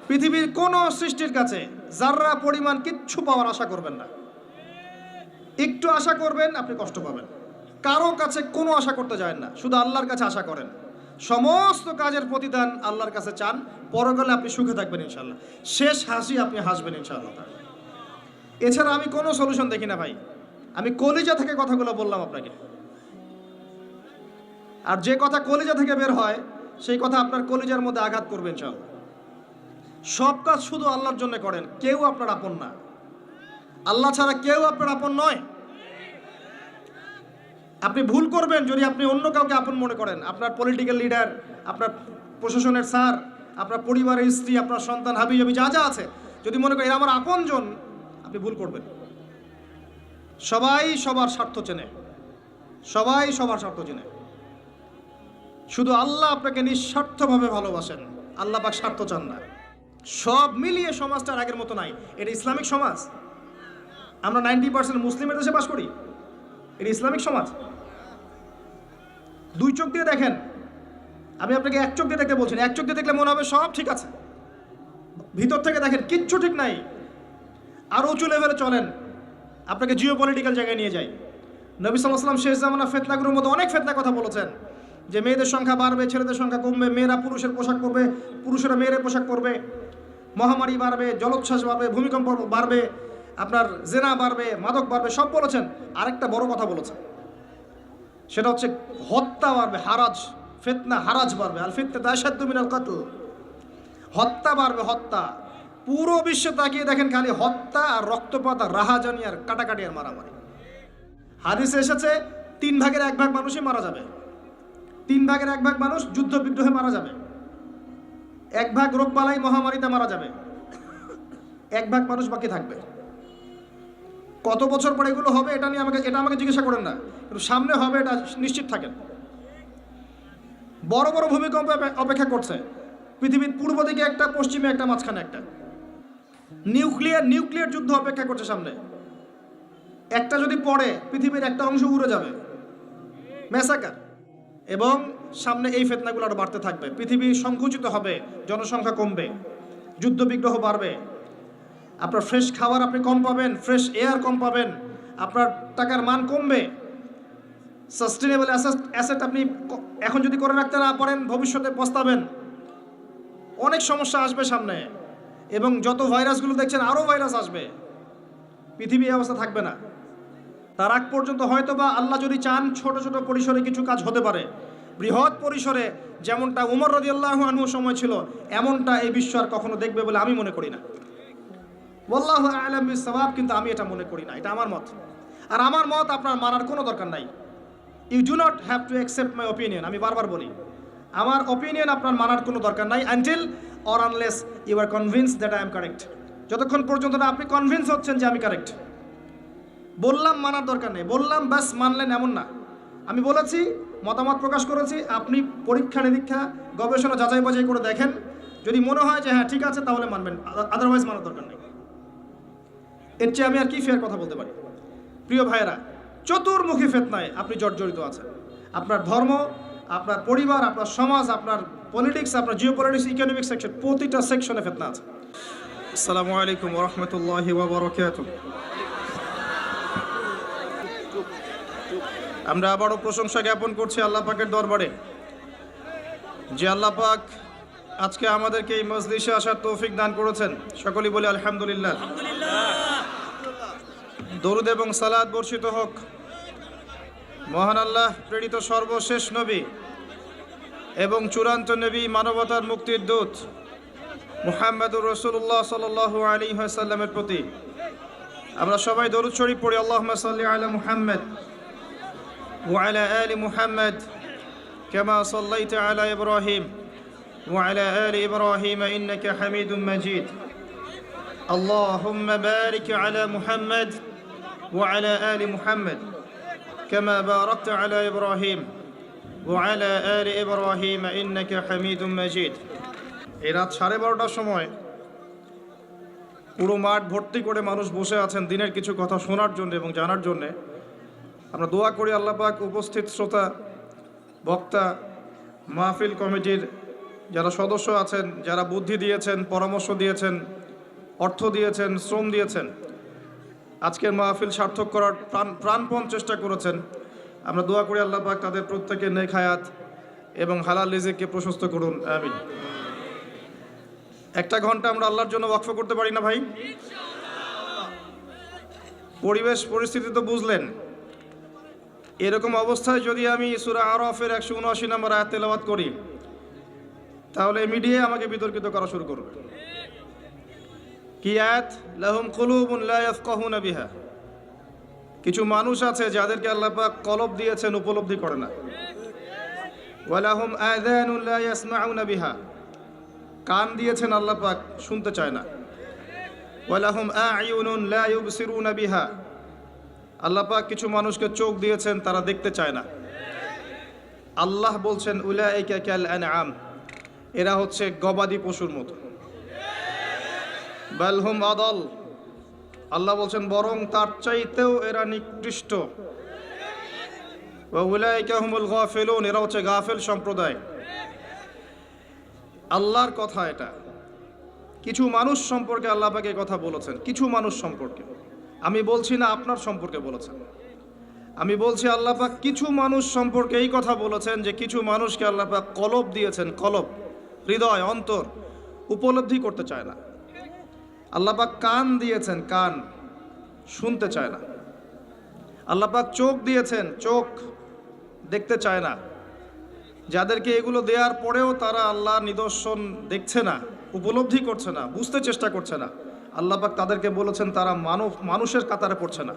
পৃথিবীর কোনো সৃষ্টির কাছে যাররা পরিমাণ কিচ্ছু পাওয়ার আশা করবেন না। একটু আশা করবেন, আপনি কষ্ট পাবেন। কারো কাছে কোনো আশা করতে যায় না, শুধু আল্লাহর কাছে আশা করেন। সমস্ত কাজের প্রতিদান আল্লাহর কাছে চান, পরকালে আপনি সুখে থাকবেন ইনশাআল্লাহ। শেষ হাসি আপনি হাসবেন ইনশাআল্লাহ। এছাড়া আমি কোনো সলিউশন দেখি না ভাই। আমি কলিজা থেকে কথাগুলো বললাম আপনাকে, আর যে কথা কলিজা থেকে বের হয় সেই কথা আপনার কলিজার মধ্যে আঘাত করবে ইনশাআল্লাহ। সব কাজ শুধু আল্লাহর জন্য করেন, কেউ আপনার আপন না। আল্লাহ ছাড়া কেউ আপনার আপন নয়। আপনি ভুল করবেন যদি আপনি অন্য কাউকে আপন মনে করেন। আপনার পলিটিক্যাল লিডার, আপনার প্রশাসনের স্যার, আপনার পরিবারের স্ত্রী, আপনার সন্তান, হাবি জাবি যা যা আছে, যদি মনে করেন এরা আমার আপনজন, আপনি ভুল করবেন। সবাই সবার স্বার্থ চেনে, সবাই সবার স্বার্থ চেনে। শুধু আল্লাহ আপনাকে নিঃস্বার্থভাবে ভালোবাসেন, আল্লাহ পাক স্বার্থ চান না। সব মিলিয়ে সমাজটা আগের মতো নাই। এটা ইসলামিক সমাজ। আমরা 90% মুসলিমের দেশে বাস করি। এটা ইসলামিক সমাজ। দুই চোখ দিয়ে দেখেন, আমি আপনাকে এক চোখ দিয়ে দেখতে বলছি না। এক চোখ দিয়ে দেখলে মনে হবে সব ঠিক আছে, ভিতর থেকে দেখেন কিচ্ছু ঠিক নাই। আরও উঁচু লেভেলে চলেন, আপনাকে জিও পলিটিক্যাল জায়গায় নিয়ে যায়। নবী সাল্লাল্লাহু আলাইহি ওয়াসাল্লাম শেষ জামানা ফিতনাগুলোর মধ্যে অনেক ফিতনার কথা বলেছেন, যে মেয়েদের সংখ্যা বাড়বে, ছেলেদের সংখ্যা কমবে, মেয়েরা পুরুষের পোশাক পরবে, পুরুষেরা মেয়েদের পোশাক পরবে, মহামারী বাড়বে, জলোচ্ছ্বাস বাড়বে, ভূমিকম্প বাড়বে, আপনার জেনা বাড়বে, মাদক বাড়বে, সব বলেছেন। আরেকটা বড় কথা বলেছেন, সেটা হচ্ছে হত্যা বাড়বে, হারাজ, ফিতনা হারাজ বাড়বে। আল ফিতনাতু আশাদ্দু মিনাল কতল। হত্যা বাড়বে, হত্যা। পুরো বিশ্বে তাকিয়ে দেখেন খালি হত্যা আর রক্তপাত আর রাহাজানি আর কাটাকাটি আর মারামারি। হাদিসে এসেছে 1/3 মানুষই মারা যাবে। 1/3 মানুষ যুদ্ধ বিগ্রহে মারা যাবে। 1 রোগবালাই মহামারীতে মারা যাবে। 1 মানুষ বাকি থাকবে। কত বছর পরে এগুলো হবে এটা নিয়ে আমাকে জিজ্ঞাসা করেন না, কিন্তু সামনে হবে এটা নিশ্চিত থাকেন। বড় বড় ভূমিকম্প অপেক্ষা করছে। পৃথিবীর পূর্ব দিকে একটা, পশ্চিমে একটা, মাঝখানে একটা। নিউক্লিয়ার যুদ্ধ অপেক্ষা করছে সামনে। একটা যদি পড়ে পৃথিবীর একটা অংশ উড়ে যাবে, ম্যাসাকার। এবং সামনে এই ফিতনাগুলো আরো বাড়তে থাকবে। পৃথিবী সংকুচিত হবে, জনসংখ্যা কমবে, যুদ্ধ বিগ্রহ বাড়বে, আপনার ফ্রেশ খাবার আপনি কম পাবেন, ফ্রেশ এয়ার কম পাবেন, আপনার টাকার মান কমবে। সাস্টেনেবল অ্যাসেট আপনি এখন যদি করে রাখতে না পারেন ভবিষ্যতে পস্তাবেন। অনেক সমস্যা আসবে সামনে, এবং যত ভাইরাসগুলো দেখছেন আরও ভাইরাস আসবে। পৃথিবী এই অবস্থা থাকবে না। তার আগ পর্যন্ত হয়তো বা আল্লাহ যদি চান ছোট ছোট পরিসরে কিছু কাজ হতে পারে। বৃহৎ পরিসরে যেমনটা উমর রাদিয়াল্লাহু আনহুর সময় ছিল, এমনটা এই বিশ্ব আর কখনো দেখবে বলে আমি মনে করি না। ওয়াল্লাহু আ'লাম বিস-সাওয়াব, কিন্তু আমি এটা মনে করি না। এটা আমার মত, আর আমার মত আপনার মানার কোনো দরকার নাই। You do not have to accept my opinion. আমি বারবার বলি, আমার ওপিনিয়ন আপনার মানার কোনো দরকার নাই, until or unless you are convinced that I am correct. যতক্ষণ পর্যন্ত না আপনি কনভিন্স হচ্ছেন যে আমি কারেক্ট। বললাম মানার দরকার নেই, বললাম ব্যাস মানলেন এমন না। আমি বলেছি, মতামত প্রকাশ করেছি, আপনি পরীক্ষা নিরীক্ষা গবেষণা যাচাই বাছাই করে দেখেন। যদি মনে হয় যে হ্যাঁ ঠিক আছে তাহলে মানবেন, আদারওয়াইজ মানার দরকার নেই। এর চেয়ে আমি আর কি ফেয়ার কথা বলতে পারি? প্রিয় ভাইয়েরা, চতুর্মুখী ফিতনায় আপনি জর্জরিত আছেন। আপনার ধর্ম, আপনার পরিবার, আপনার সমাজ, আপনার পলিটিক্স, আপনার জিওপলিটিক্স, ইকোনমিক সেকশন, প্রতিটা সেকশনে ফিতনা আছে। আসসালামু আলাইকুম ওয়া রাহমাতুল্লাহি ওয়া বারাকাতুহু। আমরা আবারও প্রশংসা জ্ঞাপন করছি আল্লাহ পাকের দরবারে, যে আল্লাহ পাক আজকে আমাদেরকে এই মজলিসে আসার তৌফিক দান করেছেন। সকলেই বলি আলহামদুলিল্লাহ। দরুদ এবং সালাত বর্ষিত হোক মহান আল্লাহ প্রেরিত সর্বশেষ নবী এবং চূড়ান্ত নবী, মানবতার মুক্তির দূত মুহাম্মদুর রাসূলুল্লাহ সাল্লাল্লাহু আলাইহি ওয়াসাল্লামের প্রতি। আমরা সবাই দরুদ শরীফ পড়ি। আল্লাহুম্মা সাল্লি আলা মুহাম্মদ ওয়া আলা আলি মুহাম্মদ কামা সাল্লাইতা আলা ইব্রাহিম ওয়া আলা আলি ইব্রাহিম ইন্নাকা হামিদুম মাজিদ। আল্লাহুম্মা বারিক আলা মুহাম্মদ ওয়া আলা আলি মুহাম্মদ কামা বারাকতা আলা ইব্রাহিম ওয়া আলা আলি ইব্রাহিম ইন্নাকা হামিদুম মাজিদ। এই রাত 12:30টার সময় পুরো মাঠ ভর্তি করে মানুষ বসে আছেন দিনের কিছু কথা শোনার জন্য এবং জানার জন্যে। আমরা দোয়া করি আল্লাহ পাক উপস্থিত শ্রোতা, বক্তা, মাহফিল কমিটির যারা সদস্য আছেন, যারা বুদ্ধি দিয়েছেন, পরামর্শ দিয়েছেন, অর্থ দিয়েছেন, শ্রম দিয়েছেন, আজকের মাহফিল সার্থক করার প্রাণপণ চেষ্টা করেছেন। আমরা দোয়া করি আল্লাহ পাক তাদের প্রত্যেকের নেক হায়াত এবং হালাল রিজিককে প্রশস্ত করুন, আমিন। একটা ঘন্টা আমরা আল্লাহর জন্য ওয়াকফ করতে পারি না ভাই? পরিবেশ পরিস্থিতি তো বুঝলেন। এরকম অবস্থায় যদি আমি সূরা আরাফের 179 নম্বর আয়াত তেলাওয়াত করি, তাহলে মিডিয়া আমাকে বিতর্কিত করা শুরু করবে। কি আয়াত? লাহুম কুলুবুন লা ইয়াফকাহুনা বিহা। কিছু মানুষ আছে যাদেরকে আল্লাহ পাক কলব দিয়েছেন, উপলব্ধি করে না। ওয়া লাহুম আযানুন লা ইয়াসমাউনা বিহা। কান দিয়েছেন আল্লাহ পাক, শুনতে চায় না। ওয়া লাহুম আ'য়ুনুন লা ইউবসিরুনা বিহা। আল্লাহ পাক কিছু মানুষকে চোখ দিয়েছেন, তারা দেখতে চায় না। আল্লাহ বলছেন উলাইকা কাল আনআম, এরা হচ্ছে গবাদি পশুর মতো। বাল হুম আদাল, আল্লাহ বলছেন বরং তার চাইতেও এরা নিকৃষ্ট। ওয়া উলাইকা হুমুল গাফিলুন, এরা হচ্ছে গাফেল সম্প্রদায়। আল্লাহর কথা এটা। কিছু মানুষ সম্পর্কে আল্লাহ পাক এই কথা বলেছেন, কিছু মানুষ সম্পর্কে। আমি বলছি না আপনার সম্পর্কে বলেছেন, আমি বলছি আল্লাহ পাক কিছু মানুষ সম্পর্কে এই কথা বলেছেন যে কিছু মানুষকে আল্লাহ পাক কলব দিয়েছেন, কলব, হৃদয়, অন্তর, উপলব্ধি করতে চায় না। আল্লাহ পাক কান দিয়েছেন, কান, শুনতে চায় না। আল্লাহ পাক চোখ দিয়েছেন, চোখ, দেখতে চায় না। যাদেরকে এগুলো দেওয়ার পরেও তারা আল্লাহর নিদর্শন দেখছে না, উপলব্ধি করছে না, বুঝতে চেষ্টা করছে না, আল্লাহ পাক তাদেরকে বলেছেন তারা মানুষের কাতারে পড়ছে না।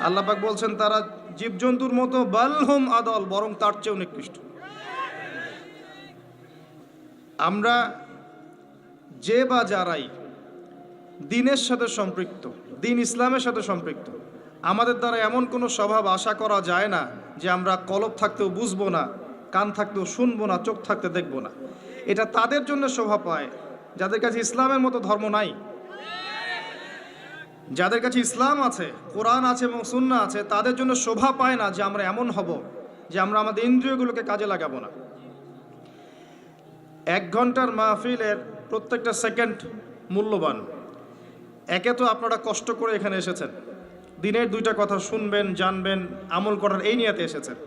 আল্লাহ পাক বলছেন তারা জীবজন্তুর মতো, বালহুম আদল, বরং তার চেয়েও নিকৃষ্ট। আমরা যে বা যারাই দ্বীনের সাথে সম্পৃক্ত, দ্বীন ইসলামের সাথে সম্পৃক্ত, আমাদের দ্বারা এমন কোনো স্বভাব আশা করা যায় না যে আমরা কলব থাকতেও বুঝবো না, কান থাকতেও শুনবো না, চোখ থাকতে দেখবো না। এটা তাদের জন্য শোভা পায় যাদের কাছে ইসলামের মতো ধর্ম নাই। যাদের কাছে ইসলাম আছে, কোরআন আছে এবং সুন্নাহ আছে, তাদের জন্য শোভা পায় না যে আমরা এমন হব যে আমরা আমাদের ইন্দ্রিয়গুলোকে কাজে লাগাবো না। 1 ঘন্টার মাহফিলের প্রত্যেকটা সেকেন্ড মূল্যবান। একে তো আপনারা কষ্ট করে এখানে এসেছেন, দিনের 2টা কথা শুনবেন, জানবেন, আমল করার এই নিয়তে এসেছেন।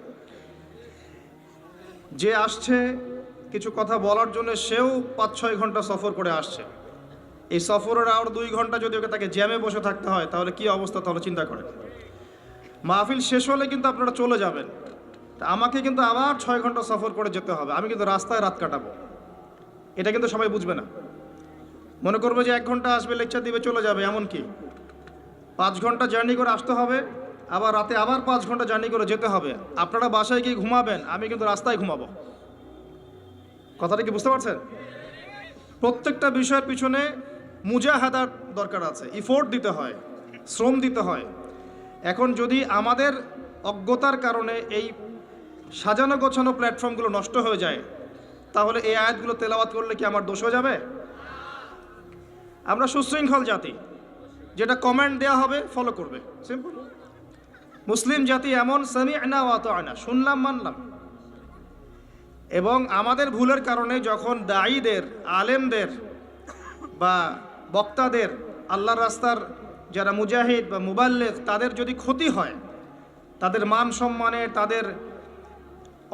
যে আসছে কিছু কথা বলার জন্য, সেও 5-6 ঘন্টা সফর করে আসছে। এই সফরের আর 2 ঘন্টা যদি ওকে তাকে জ্যামে বসে থাকতে হয়, তাহলে কি অবস্থা? তাহলে চিন্তা করেন। মাহফিল শেষ হলে কিন্তু আপনারা চলে যাবেন, তা আমাকে কিন্তু আবার 6 ঘন্টা সফর করে যেতে হবে। আমি কিন্তু রাস্তায় রাত কাটাবো, এটা কিন্তু সবাই বুঝবে না। মনে করবো যে 1 ঘন্টা আসবে, লেকচার দিবে, চলে যাবে। এমন কি 5 ঘন্টা জার্নি করে আসতে হবে, আবার রাতে আবার 5 ঘন্টা জার্নি করে যেতে হবে। আপনারা বাসায় গিয়ে ঘুমাবেন, আমি কিন্তু রাস্তায় ঘুমাবো। কথাটা কি বুঝতে পারছেন? প্রত্যেকটা বিষয়ের পিছনে মুজাহাদার দরকার আছে, ইফোর্ট দিতে হয়, শ্রম দিতে হয়। এখন যদি আমাদের অজ্ঞতার কারণে এই সাজানো গোছানো প্ল্যাটফর্মগুলো নষ্ট হয়ে যায়, তাহলে এই আয়াতগুলো তেলাওয়াত করলে কি আমার দোষ হয়ে যাবে? আমরা সুশৃঙ্খল জাতি, যেটা কমেন্ট দেওয়া হবে ফলো করবে, সিম্পল। মুসলিম জাতি এমন, সামি'না ওয়া আতা'না, শুনলাম মানলাম। এবং আমাদের ভুলের কারণে যখন দায়ীদের, আলেমদের বা বক্তাদের, আল্লাহর রাস্তার যারা মুজাহিদ বা মুবাল্লিগ, তাদের যদি ক্ষতি হয়, তাদের মান সম্মানের, তাদের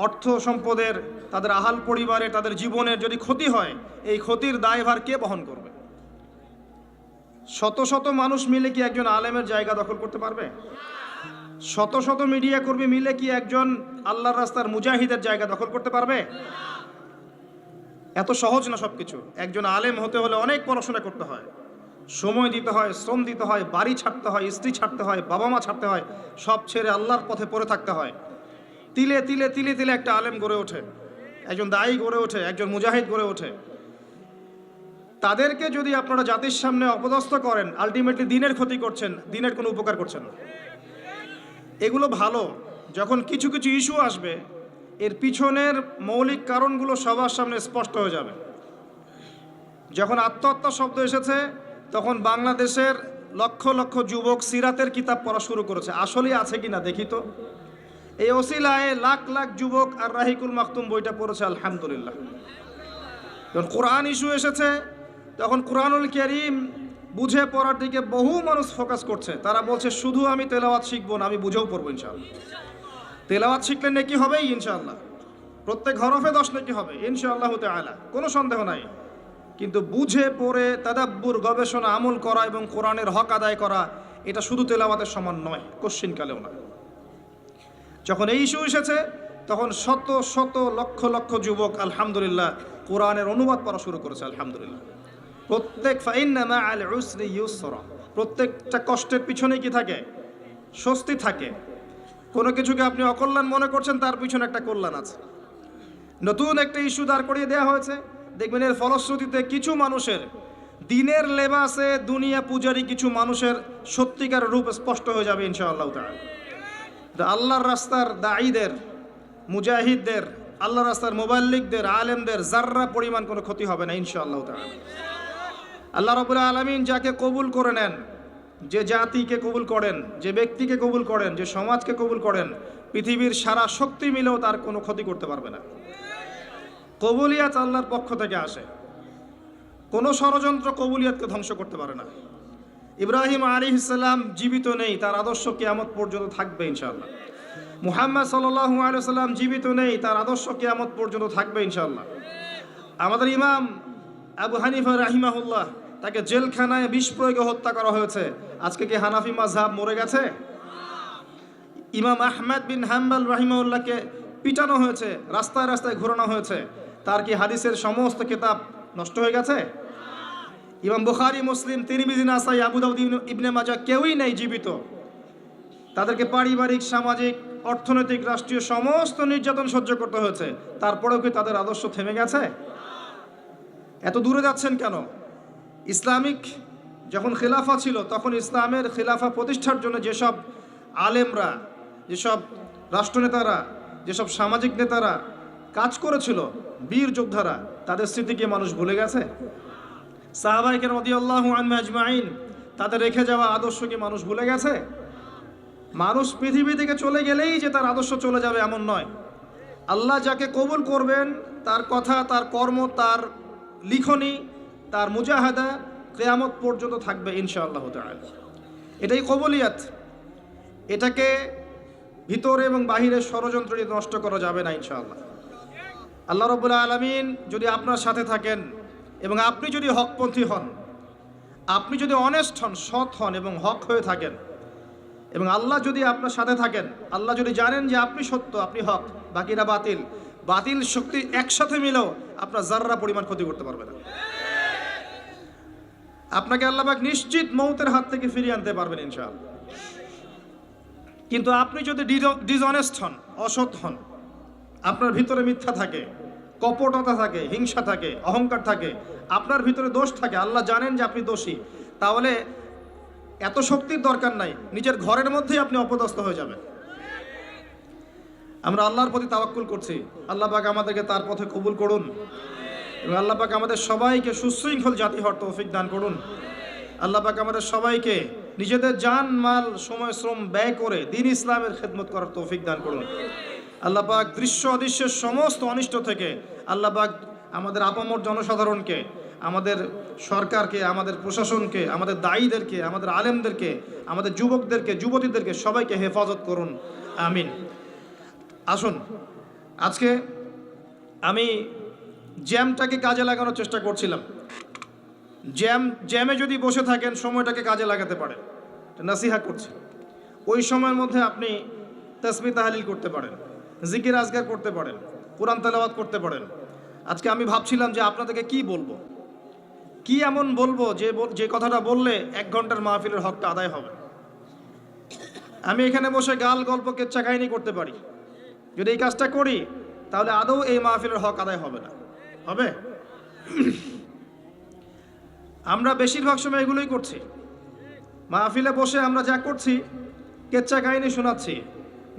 অর্থ সম্পদের, তাদের আহাল পরিবারের, তাদের জীবনের যদি ক্ষতি হয়, এই ক্ষতির দায়ভার কে বহন করবে? শত শত মানুষ মিলে কি একজন আলেমের জায়গা দখল করতে পারবে? শত শত মিডিয়া কর্মী মিলে কি একজন আল্লাহর রাস্তার মুজাহিদের জায়গা দখল করতে পারবে? এত সহজ না সবকিছু। একজন আলেম হতে হলে অনেক পড়াশোনা করতে হয়, সময় দিতে হয়, শ্রম দিতে হয়, বাড়ি ছাড়তে হয়, স্ত্রী ছাড়তে হয়, বাবা মা ছাড়তে হয়, সব ছেড়ে আল্লাহর পথে পড়ে থাকতে হয়। তিলে তিলে তিলে তিলে একটা আলেম গড়ে ওঠে, একজন দায়ী গড়ে ওঠে, একজন মুজাহিদ গড়ে ওঠে। তাদেরকে যদি আপনারা জাতির সামনে অপদস্থ করেন, আলটিমেটলি দিনের ক্ষতি করছেন, দিনের কোনো উপকার করছেন না। এগুলো ভালো, যখন কিছু কিছু ইস্যু আসবে, এর পিছনের মৌলিক কারণগুলো সবার সামনে স্পষ্ট হয়ে যাবে। যখন আত্মহত্যা শব্দ এসেছে, তখন বাংলাদেশের লক্ষ লক্ষ যুবক সিরাতের কিতাব পড়া শুরু করেছে। আসলেই আছে কিনা দেখি তো। এই ওসিলায় লাখ লাখ যুবক আর রাহিকুল মাকতুম বইটা পড়েছে, আলহামদুলিল্লাহ। যখন কোরআন ইস্যু এসেছে তখন কোরআনুল কারীম বুঝে পড়ার দিকে বহু মানুষ ফোকাস করছে। তারা বলছে শুধু আমি তেলাওয়াত শিখবো না, আমি বুঝেও পড়বো ইনশাআল্লাহ। তেলাওয়াত শিখলে নেকি হবেই ইনশাআল্লাহ, প্রত্যেক হরফে 10 নেকি হবে ইনশাআল্লাহ তাআলা, কোনো সন্দেহ নাই। কিন্তু বুঝে পড়ে তাদাব্বুর, গবেষণা, আমল করা এবং কোরআনের হক আদায় করা, এটা শুধু তেলাওয়াতের সমান নয়, কোশ্চিনকালেও না। যখন এই ইস্যু এসেছে তখন শত শত লক্ষ লক্ষ যুবক আলহামদুলিল্লাহ কোরআনের অনুবাদ পড়া শুরু করেছে আলহামদুলিল্লাহ। প্রত্যেক ফাইন্না মাআল উসরি ইউসরা, প্রত্যেকটা কষ্টের পিছনে কি থাকে? স্বস্তি থাকে। কোনো কিছুকে আপনি অকল্যাণ মনে করছেন, তার পিছনে একটা কল্যাণ আছে। নতুন একটা ইস্যু দাঁড় করিয়ে দেওয়া হয়েছে, দেখবেন এর ফলশ্রুতিতে কিছু মানুষের দিনের লেবাসে দুনিয়া পূজারী কিছু মানুষের সত্যিকার রূপ স্পষ্ট হয়ে যাবে ইনশাআল্লাহ তাআলা। আল্লাহর রাস্তার দাঈদের, মুজাহিদদের, আল্লাহর রাস্তার মুবাল্লিগদের, আলেমদের যাররা পরিমাণ কোনো ক্ষতি হবে না ইনশাআল্লাহ তাআলা। আল্লাহ রাব্বুল আলামিন যাকে কবুল করে নেন, যে জাতিকে কবুল করেন, যে ব্যক্তিকে কবুল করেন, যে সমাজকে কবুল করেন, পৃথিবীর সারা শক্তি মিলেও তার কোনো ক্ষতি করতে পারবে না। কবুলিয়াত আল্লাহর পক্ষ থেকে আসে, কোনো ষড়যন্ত্র কবুলিয়াতকে ধ্বংস করতে পারে না। ইব্রাহিম আলাইহিস সালাম জীবিত নেই, তার আদর্শ কিয়ামত পর্যন্ত থাকবে ইনশাআল্লাহ। মুহাম্মদ সাল্লাল্লাহু আলাইহি ওয়াসাল্লাম জীবিত নেই, তার আদর্শ কিয়ামত পর্যন্ত থাকবে ইনশাআল্লাহ। আমাদের ইমাম আবু হানিফা রাহিমাহুল্লাহ, তাকে জেলখানায় বিষ প্রয়োগে হত্যা করা হয়েছে। আজকে কি হানাফি মাযহাব মরে গেছে? ইমাম আহমদ বিন হাম্বল রাহিমাহুল্লাহকে পিটানো হয়েছে, রাস্তায় রাস্তায় ঘোরানো হয়েছে। তার কি হাদিসের সমস্ত কিতাব নষ্ট হয়ে গেছে? ইমাম বুখারী, মুসলিম, তিরমিজি, নাসাই, আবু দাউদ, ইবনে মাজাহ কেউই নেই জীবিত। তাদেরকে পারিবারিক, সামাজিক, অর্থনৈতিক, রাষ্ট্রীয় সমস্ত নির্যাতন সহ্য করতে হয়েছে। তারপরেও কি তাদের আদর্শ থেমে গেছে? এত দূরে যাচ্ছেন কেন? ইসলামিক যখন খিলাফা ছিল তখন ইসলামের খিলাফা প্রতিষ্ঠার জন্য যেসব আলেমরা, যেসব রাষ্ট্রনেতারা, যেসব সামাজিক নেতারা কাজ করেছিল, বীর যোদ্ধারা, তাদের স্মৃতিকে মানুষ ভুলে গেছে? সাহাবায়ে কেরাম রাদিয়াল্লাহু আনহুম আজমাইন, তাদের রেখে যাওয়া আদর্শকে মানুষ ভুলে গেছে? মানুষ পৃথিবী থেকে চলে গেলেই যে তার আদর্শ চলে যাবে এমন নয়। আল্লাহ যাকে কবুল করবেন তার কথা, তার কর্ম, তার লিখনি, তার মুজাহাদা কিয়ামত পর্যন্ত থাকবে ইনশাআল্লাহ তাআলা। এটাই কবুলিয়াত। এটাকে ভিতরে এবং বাহিরে ষড়যন্ত্র দিয়ে নষ্ট করা যাবে না ইনশাআল্লাহ। আল্লাহ রাব্বুল আলামিন যদি আপনার সাথে থাকেন এবং আপনি যদি হকপন্থী হন, আপনি যদি অনেস্ট হন, সৎ হন এবং হক হয়ে থাকেন, এবং আল্লাহ যদি আপনার সাথে থাকেন, আল্লাহ যদি জানেন যে আপনি সত্য, আপনি হক, বাকিরা বাতিল, বাতিল শক্তি একসাথে মিলেও আপনার যাররা পরিমাণ ক্ষতি করতে পারবে না। আপনাকে আল্লাহ পাক নিশ্চিত মৌতের হাত থেকে ফিরিয়ে আনতে পারবেন ইনশাআল্লাহ। কিন্তু আপনি যদি ডিসঅনেস্ট হন, অসৎ হন, আপনার ভিতরে মিথ্যা থাকে, কপটতা থাকে, হিংসা থাকে, অহংকার থাকে, আপনার ভিতরে দোষ থাকে, আল্লাহ জানেন যে আপনি দোষী, তাহলে এত শক্তির দরকার নাই, নিজের ঘরের মধ্যেই আপনি অপদস্থ হয়ে যাবেন। আমরা আল্লাহর প্রতি তাওয়াক্কুল করছি, আল্লাহ পাক আমাদেরকে তার পথে কবুল করুন এবং আল্লাহ পাক আমাদের সবাইকে সুশৃঙ্খল জাতি হওয়ার তৌফিক দান করুন। আল্লাহ পাক আমাদের সবাইকে নিজেদের জান, মাল, সময়, শ্রম ব্যয় করে দ্বীন ইসলামের খেদমত করার তৌফিক দান করুন। আল্লাহ পাক দৃশ্য অদৃশ্যের সমস্ত অনিষ্ট থেকে আল্লাহ পাক আমাদের আপামর জনসাধারণকে, আমাদের সরকারকে, আমাদের প্রশাসনকে, আমাদের দায়ীদেরকে, আমাদের আলেমদেরকে, আমাদের যুবকদেরকে, যুবতীদেরকে সবাইকে হেফাজত করুন, আমিন। আসুন, আজকে আমি জ্যামটাকে কাজে লাগানোর চেষ্টা করছিলাম। জ্যামে যদি বসে থাকেন সময়টাকে কাজে লাগাতে পারেন, নাসিহা করছি। ওই সময়ের মধ্যে আপনি তাসবিহ তাহলিল করতে পারেন, জিকির আজকার করতে পারেন, কোরআন তেলাওয়াত করতে পারেন। আজকে আমি ভাবছিলাম যে আপনাদেরকে কি বলবো, কি এমন বলবো যে কথাটা বললে 1 ঘন্টার মাহফিলের হকটা আদায় হবে। আমি এখানে বসে গাল গল্প কেচ্চা কাহিনী করতে পারি, যদি এই কাজটা করি তাহলে আদৌ এই মাহফিলের হক আদায় হবে না। হবে? আমরা বেশিরভাগ সময় এগুলোই করছি। মাহফিলে বসে আমরা যা করছি, কেচ্চা কাহিনী শোনাচ্ছি,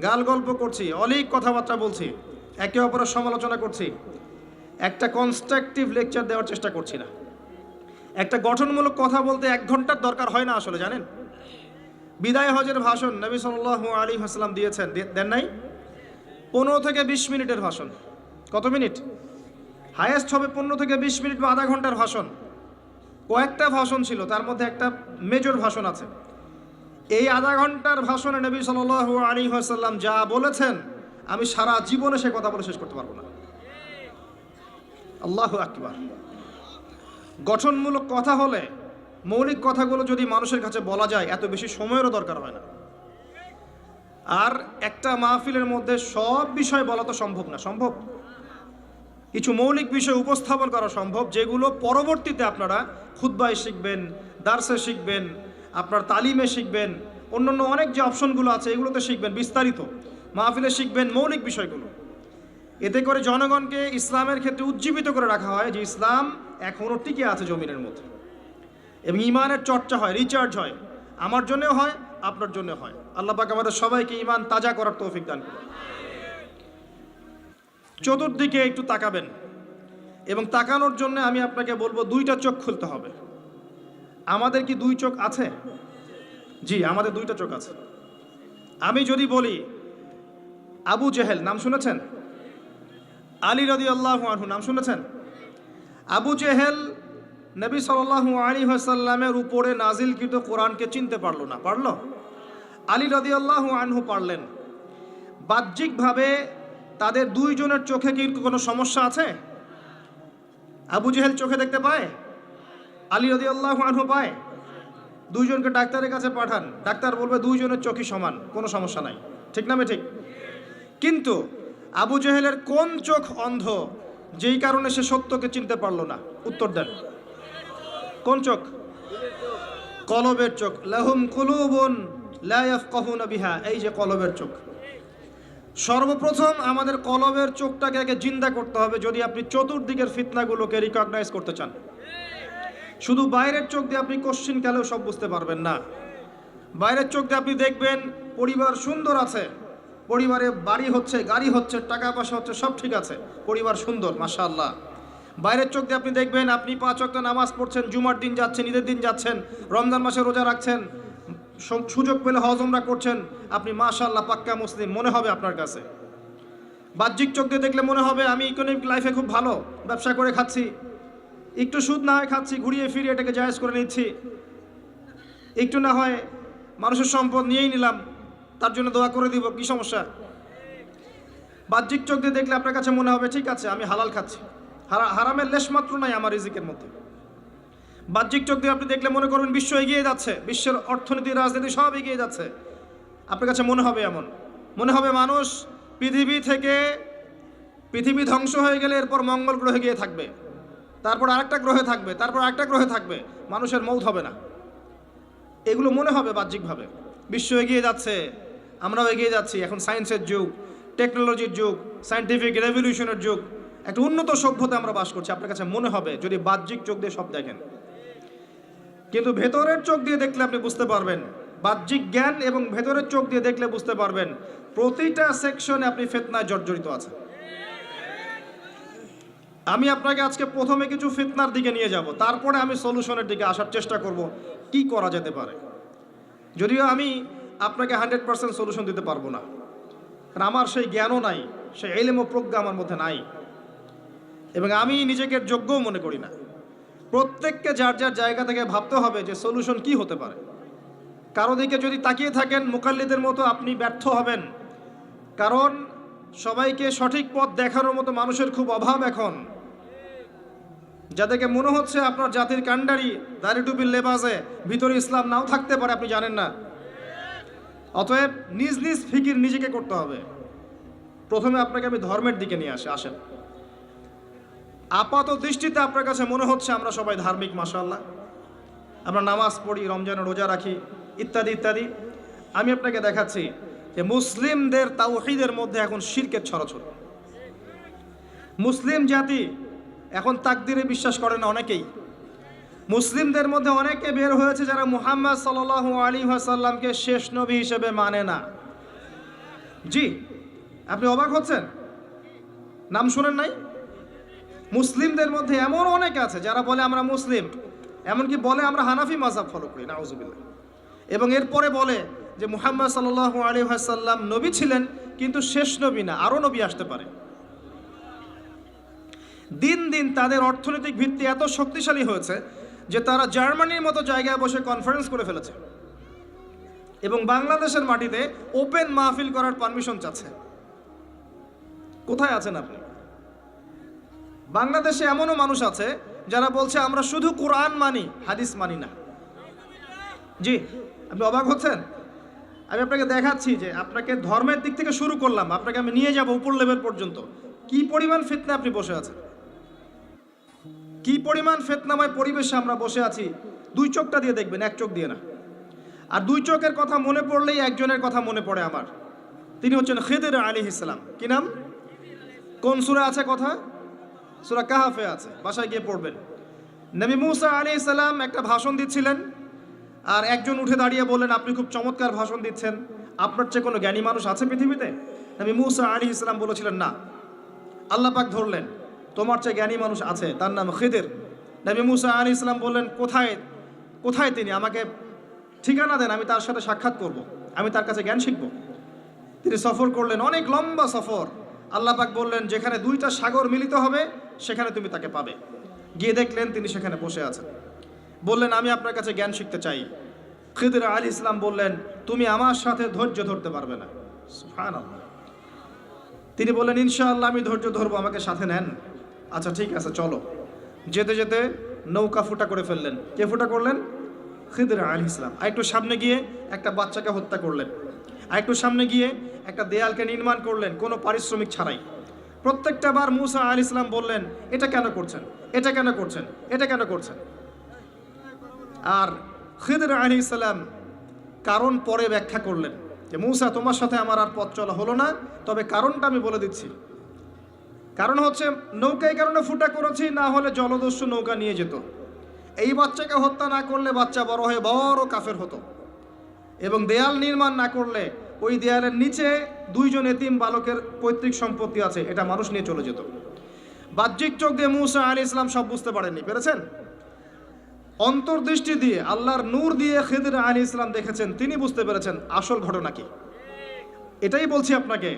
গাল গল্প করছি, অলিক কথাবার্তা বলছি, একে অপরের সমালোচনা করছি, একটা কনস্ট্রাকটিভ লেকচার দেওয়ার চেষ্টা করছি না। একটা গঠনমূলক কথা বলতে 1 ঘন্টার দরকার হয় না আসলে, জানেন? বিদায় হজের ভাষণ নবী সাল্লাল্লাহু আলাইহি ওয়াসাল্লাম দিয়েছেন, দেন নাই? 15 থেকে 20 মিনিটের ভাষণ। কত মিনিট? হায়েস্ট হবে 15 থেকে 20 মিনিট বা আধা ঘন্টার ভাষণ। কয়েকটা ভাষণ ছিল, তার মধ্যে একটা মেজর ভাষণ আছে। এই আধা ঘন্টার ভাষণে নবী সাল্লাল্লাহু আলাইহি ওয়াসাল্লাম যা বলেছেন, আমি সারা জীবনে সে কথা বলে শেষ করতে পারবো না। আল্লাহু আকবার। গঠনমূলক কথা হলে, মৌলিক কথাগুলো যদি মানুষের কাছে বলা যায়, এত বেশি সময়েরও দরকার হয় না। আর একটা মাহফিলের মধ্যে সব বিষয় বলা তো সম্ভব না। সম্ভব? কিছু মৌলিক বিষয় উপস্থাপন করা সম্ভব, যেগুলো পরবর্তীতে আপনারা খুতবায় শিখবেন, দার্সে শিখবেন, আপনার তালিমে শিখবেন, অন্যান্য অনেক যে অপশনগুলো আছে এগুলোতে শিখবেন, বিস্তারিত মাহফিলে শিখবেন মৌলিক বিষয়গুলো। এতে করে জনগণকে ইসলামের ক্ষেত্রে উজ্জীবিত করে রাখা হয় যে ইসলাম এখনও টিকে আছে জমিনের মধ্যে, এবং ইমানের চর্চা হয়, রিচার্জ হয়। আমার জন্যও হয়, আপনার জন্য হয়। আল্লাহ পাক আমাদের সবাইকে ইমান তাজা করার তৌফিক দান করুন। চতুর্দিকে একটু তাকাবেন, এবং তাকানোর জন্য আমি আপনাকে বলবো 2টা চোখ খুলতে হবে। আমাদের কি 2 চোখ আছে? জি, আমাদের 2টা চোখ আছে। আমি যদি বলি আবু জেহেল, নাম শুনেছেন? আলী রাদিয়াল্লাহু আনহু, নাম শুনেছেন? আবু জেহেল নবী সাল্লাল্লাহু আলাইহি ওয়াসাল্লামের উপরে নাজিলকৃত কোরআনকে চিনতে পারলো না। পারলো? আলী রাদিয়াল্লাহু আনহু পারলেন। বাহ্যিকভাবে তাদের 2 জনের চোখে কি কোনো সমস্যা আছে? আবু জেহেল চোখে দেখতে পায়, আলী রাদিয়াল্লাহু আনহু পায়। 2 জনকে ডাক্তারের কাছে পাঠান, ডাক্তার বলবে 2 জনের চোখই সমান, কোনো সমস্যা নাই। ঠিক না ঠিক? কিন্তু আবু জেহেলের কোন চোখ অন্ধ, যেই কারণে সে সত্যকে চিনতে পারলো না? উত্তর দেন। কোন চোখ? কলবের চোখ। লাহুম কুলুবুন লা ইয়াফকাহুনা বিহা, এই যে কলবের চোখ। সর্বপ্রথম আমাদের কলবের চোখটাকে আগে জিন্দা করতে হবে, যদি আপনি চতুর্দিকের ফিতনাগুলোকে রিকগনাইজ করতে চান। শুধু বাইরের চোখ দিয়ে আপনি কোশ্চিন কালেও সব বুঝতে পারবেন না। বাইরের চোখ দিয়ে আপনি দেখবেন পরিবার সুন্দর আছে, পরিবারে বাড়ি হচ্ছে, গাড়ি হচ্ছে, টাকা পয়সা হচ্ছে, সব ঠিক আছে, পরিবার সুন্দর, মাশাআল্লাহ। বাইরের চোখ দিয়ে আপনি দেখবেন আপনি 5 ওয়াক্ত নামাজ পড়ছেন, জুমার দিন যাচ্ছেন, ঈদের দিন যাচ্ছেন, রমজান মাসে রোজা রাখছেন, সুযোগ পেলে হজ উমরা করছেন, আপনি মাশাআল্লাহ পাক্কা মুসলিম মনে হবে আপনার কাছে। বাহ্যিক চোখ দিয়ে দেখলে মনে হবে আমি ইকোনমিক লাইফে খুব ভালো, ব্যবসা করে খাচ্ছি, একটু সুদ না হয় খাচ্ছি, ঘুরিয়ে ফিরিয়ে এটাকে জায়েজ করে নিচ্ছি, একটু না হয় মানুষের সম্পদ নিয়েই নিলাম, তার জন্য দোয়া করে দিব, কি সমস্যা? বাহ্যিক চোখ দিয়ে দেখলে আপনার কাছে মনে হবে ঠিক আছে, আমি হালাল খাচ্ছি, হারামের লেশমাত্র নাই আমার রিজিকের মধ্যে। বাহ্যিক চোখ দিয়ে আপনি দেখলে মনে করবেন বিশ্ব এগিয়ে যাচ্ছে, বিশ্বের অর্থনীতি, রাজনীতি সব এগিয়ে যাচ্ছে, আপনার কাছে মনে হবে এমন, মনে হবে মানুষ পৃথিবী ধ্বংস হয়ে গেলে এরপর মঙ্গল গ্রহে গিয়ে থাকবে, তারপর আরেকটা গ্রহে থাকবে, তারপর আরেকটা গ্রহে থাকবে, মানুষের মৌত হবে না। এগুলো মনে হবে বাহ্যিকভাবে। বিশ্ব এগিয়ে যাচ্ছে, আমরাও এগিয়ে যাচ্ছি, এখন সায়েন্সের যুগ, টেকনোলজির যুগ, সায়েন্টিফিক রেভলিউশনের যুগ, একটা উন্নত সভ্যতা আমরা বাস করছি, আপনার কাছে মনে হবে যদি বাহ্যিক চোখ দিয়ে সব দেখেন। কিন্তু ভেতরের চোখ দিয়ে দেখলে আপনি বুঝতে পারবেন, বাহ্যিক জ্ঞান এবং ভেতরের চোখ দিয়ে দেখলে বুঝতে পারবেন প্রতিটা সেকশনে আপনি ফিতনায় জর্জরিত আছেন। আমি আপনাকে আজকে প্রথমে কিছু ফিতনার দিকে নিয়ে যাব, তারপরে আমি সলিউশনের দিকে আসার চেষ্টা করব কি করা যেতে পারে। যদিও আমি আপনাকে 100% সলিউশন দিতে পারবো না, কারণ আমার সেই জ্ঞানও নাই, সেই ইলম ও প্রজ্ঞা আমার মধ্যে নাই, এবং আমি নিজেকে যোগ্যও মনে করি না। প্রত্যেককে যার যার জায়গা থেকে ভাবতে হবে যে সলিউশন কি হতে পারে। কারো দিকে যদি তাকিয়ে থাকেন মুকাল্লিদের মতো আপনি ব্যর্থ হবেন, কারণ সবাইকে সঠিক পথ দেখানোর মতো মানুষের খুব অভাব এখন। যাদেরকে মনে হচ্ছে আপনার জাতির কাণ্ডারি, দাড়ি টুপির লেবাসে, ভিতরে ইসলাম নাও থাকতে পারে, আপনি জানেন না। অতএব নিজ নিজ ফিকির নিজেকে করতে হবে। প্রথমে আপনাকে আমি ধর্মের দিকে নিয়ে আসেন। আপাত দৃষ্টিতে আপনার কাছে মনে হচ্ছে আমরা সবাই ধার্মিক, মাশাআল্লাহ, আমরা নামাজ পড়ি, রমজানে রোজা রাখি, ইত্যাদি ইত্যাদি। আমি আপনাকে দেখাচ্ছি যে মুসলিমদের তাওহীদের মধ্যে এখন শিরকের ছড়াছড়ি। মুসলিম জাতি এখন তাকদিরে বিশ্বাস করে না অনেকেই। মুসলিমদের মধ্যে অনেকে বের হয়েছে যারা মুহাম্মদ সাল্লাল্লাহু আলাইহি ওয়াসাল্লামকে শেষ নবী হিসেবে মানে না। জি, আপনি অবাক হচ্ছেন, নাম শুনেন নাই? মুসলিমদের মধ্যে এমন অনেকে আছে যারা বলে আমরা মুসলিম, এমনকি বলে আমরা হানাফি মাযহাব ফলো করি, নাউযুবিল্লাহ। এবং এরপরে বলে যে মুহাম্মদ সাল্লাল্লাহু আলাইহি ওয়াসাল্লাম নবী ছিলেন, কিন্তু শেষ নবী না, আরও নবী আসতে পারে। দিন দিন তাদের অর্থনৈতিক ভিত্তি এত শক্তিশালী হয়েছে যে তারা জার্মানির মতো জায়গায় বসে কনফারেন্স করে ফেলেছে এবং বাংলাদেশের মাটিতে ওপেন মাহফিল করার পারমিশন চাচ্ছে। কোথায় আছেন আপনি? বাংলাদেশে এমনও মানুষ আছে যারা বলছে আমরা শুধু কোরআন মানি, হাদিস মানি না। জি, আপনি অবাক হচ্ছেন? আমি আপনাকে দেখাচ্ছি যে আপনাকে ধর্মের দিক থেকে শুরু করলাম, আপনাকে আমি নিয়ে যাব উপর লেভেল পর্যন্ত। কি পরিমাণ ফিতনা আপনি বসে আছেন, কি পরিমাণ ফিতনাময় পরিবেশে আমরা বসে আছি। দুই চোখটা দিয়ে দেখবেন, এক চোখ দিয়ে না। আর দুই চোখের কথা মনে পড়লেই একজনের কথা মনে পড়ে আমার। তিনি হচ্ছেন খিদির আলাইহিস সালাম। কি নাম? কোন সূরা আছে কথা? সূরা কাহফে আছে, বাসায় গিয়ে পড়বেন। নবী মুসা আলাইহিস সালাম একটা ভাষণ দিচ্ছিলেন, আর একজন উঠে দাঁড়িয়ে বললেন আপনি খুব চমৎকার ভাষণ দিচ্ছেন, আপনার চেয়ে কোনো জ্ঞানী মানুষ আছে পৃথিবীতে? নবী মুসা আলাইহিস সালাম বলেছিলেন না। আল্লাহ পাক ধরলেন তোমার চেয়ে জ্ঞানী মানুষ আছে, তার নাম খিদির। নবী মুসা আলাইহিস সালাম বললেন কোথায় কোথায় তিনি? আমাকে ঠিকানা দেন, আমি তার সাথে সাক্ষাৎ করব, আমি তার কাছে জ্ঞান শিখব। তিনি সফর করলেন, অনেক লম্বা সফর। আল্লাহ পাক বললেন যেখানে দুইটা সাগর মিলিত হবে সেখানে তুমি তাকে পাবে। গিয়ে দেখলেন তিনি সেখানে বসে আছেন। বললেন আমি আপনার কাছে জ্ঞান শিখতে চাই। খিদির আলাইহিস সালাম বললেন তুমি আমার সাথে ধৈর্য ধরতে পারবে না। সুবহানাল্লাহ। তিনি বললেন ইনশাআল্লাহ আমি ধৈর্য ধরবো, আমাকে সাথে নেন। আচ্ছা ঠিক আছে চলো। যেতে যেতে নৌকা ফুটা করে ফেললেন। কে ফুটা করলেন? খিদির আলাইহিস সালাম। আর একটু সামনে গিয়ে একটা বাচ্চাকে হত্যা করলেন। আর একটু সামনে গিয়ে একটা দেয়ালকে নির্মাণ করলেন কোনো পারিশ্রমিক ছাড়াই। প্রত্যেকটা বার মুসা আলাইহিস সালাম বললেন এটা কেন করছেন, এটা কেন করছেন, এটা কেন করছেন। আর খিদির আলাইহিস সালাম কারণ পরে ব্যাখ্যা করলেন যে মুসা তোমার সাথে আমার আর পথ চলা হলো না, তবে কারণটা আমি বলে দিচ্ছি। কারণ হচ্ছে নৌকা এই কারণে ফুটা করেছি, না হলে জলদস্যু নৌকা নিয়ে যেত। এই বাচ্চাকে হত্যা না করলে বাচ্চা বড় হয়ে বড় কাফের হতো, এবং দেয়াল নির্মাণ না করলে ওই দেয়ালের নিচে দুইজন এতিম বালকের পৈতৃক সম্পত্তি আছে, এটা মানুষ নিয়ে চলে যেত। বাহ্যিক চোখ দিয়ে মুসা আলাইহিস সালাম সব বুঝতে পারেননি, পেরেছেন? অন্তর্দৃষ্টি দিয়ে আল্লাহর নূর দিয়ে খিদির আলাইহিস সালাম দেখেছেন, তিনি বুঝতে পেরেছেন আসল ঘটনা কি। এটাই বলছি আপনাকে,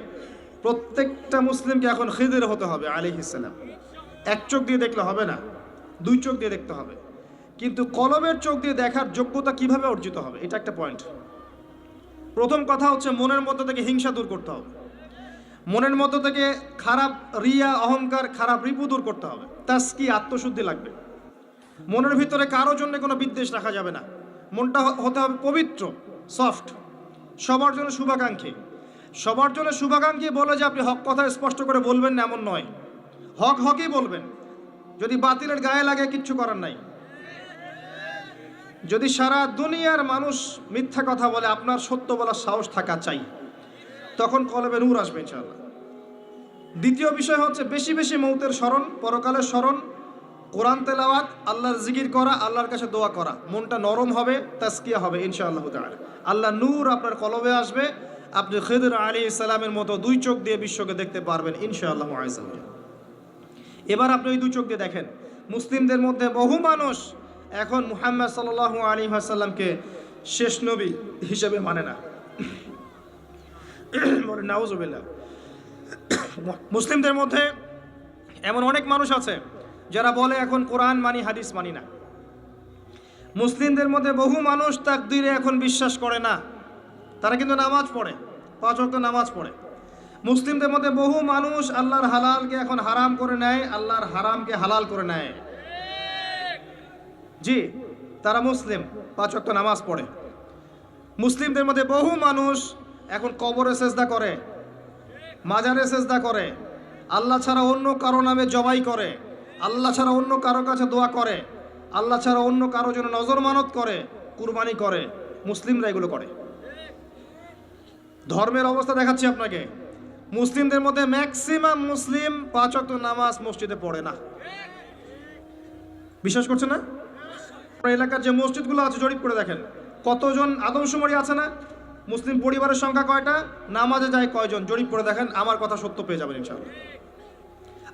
প্রত্যেকটা মুসলিমকে এখন খিদির হতে হবে আলাইহিস সালাম। এক চোখ দিয়ে দেখলে হবে না, দুই চোখ দিয়ে দেখতে হবে। কিন্তু কলবের চোখ দিয়ে দেখার যোগ্যতা কিভাবে অর্জিত হবে, এটা একটা পয়েন্ট। প্রথম কথা হচ্ছে মনের মধ্যে থেকে হিংসা দূর করতে হবে, মনের মধ্যে থেকে খারাপ রিয়া, অহংকার, খারাপ রিপু দূর করতে হবে। তাস্কি, আত্মশুদ্ধি লাগবে। মনের ভিতরে কারো জন্য কোনো বিদ্বেষ রাখা যাবে না। মনটা হতে হবে পবিত্র, সফট, সবার জন্য শুভাকাঙ্ক্ষী। সবার জন্য শুভাকাঙ্ক্ষী বলে যে আপনি হক কথা স্পষ্ট করে বলবেন না এমন নয়, হক হকই বলবেন। যদি বাতিলের গায়ে লাগে কিচ্ছু করার নাই। যদি সারা দুনিয়ার মানুষ মিথ্যা কথা বলে আপনার সত্য বলার সাহস থাকা চাই, তখন কলবে নূর আসবে ইনশাআল্লাহ। দ্বিতীয় বিষয় হচ্ছে বেশি বেশি মৌতের স্মরণ, পরকালের স্মরণ, কোরআন তেলাওয়াত, আল্লাহর জিকির করা, আল্লাহর কাছে দোয়া করা। মনটা নরম হবে, তাসকিয়া হবে ইনশাআল্লাহ তাআলা। আল্লাহ নূর আপনার কলবে আসবে, আপনি খিদির আলাইহিস সালামের মতো দুই চোখ দিয়ে বিশ্বকে দেখতে পারবেন ইনশাআল্লাহ আযজা ওয়া জাল্লা। এবার আপনি ওই দুই চোখ দিয়ে দেখেন, মুসলিমদের মধ্যে বহু মানুষ এখন মুহাম্মদ সাল্লাল্লাহু আলাইহি ওয়াসাল্লামকে শেষ নবী হিসেবে মানে না। বলে নাউজুবিল্লাহ। মুসলিমদের মধ্যে এমন অনেক মানুষ আছে যারা বলে এখন কোরআন মানি, হাদিস মানি না। মুসলিমদের মধ্যে বহু মানুষ তাকদীরে এখন বিশ্বাস করে না, তারা কিন্তু নামাজ পড়ে, 5 ওয়াক্ত নামাজ পড়ে। মুসলিমদের মধ্যে বহু মানুষ আল্লাহর হালালকে এখন হারাম করে নেয়, আল্লাহর হারামকে হালাল করে নেয়। জি, তারা মুসলিম, 5 ওয়াক্ত নামাজ পড়ে। মুসলিমদের মধ্যে বহু মানুষ এখন কবরে সেজদা করে, মাজারে সেজদা করে, আল্লাহ ছাড়া অন্য কারো নামে জবাই করে, আল্লাহ ছাড়া অন্য কারো কাছে দোয়া করে, আল্লাহ ছাড়া অন্য কারো জন্য নজর মানত করে, কুরবানি করে। মুসলিমরা এগুলো করে। ধর্মের অবস্থা দেখাচ্ছি আপনাকে। মুসলিমদের মধ্যে ম্যাক্সিমাম মুসলিম 5 ওয়াক্ত নামাজ মসজিদে পড়ে না। বিশ্বাস করছে না? এলাকার যে মসজিদগুলো আছে জরিপ করে দেখেন, কতজন আদমশুমারি আছে না? মুসলিম পরিবারের সংখ্যা কয়টা, নামাজে যায় কয়জন, জরিপ করে দেখেন, আমার কথা সত্য পেয়ে যাবেন ইনশাআল্লাহ।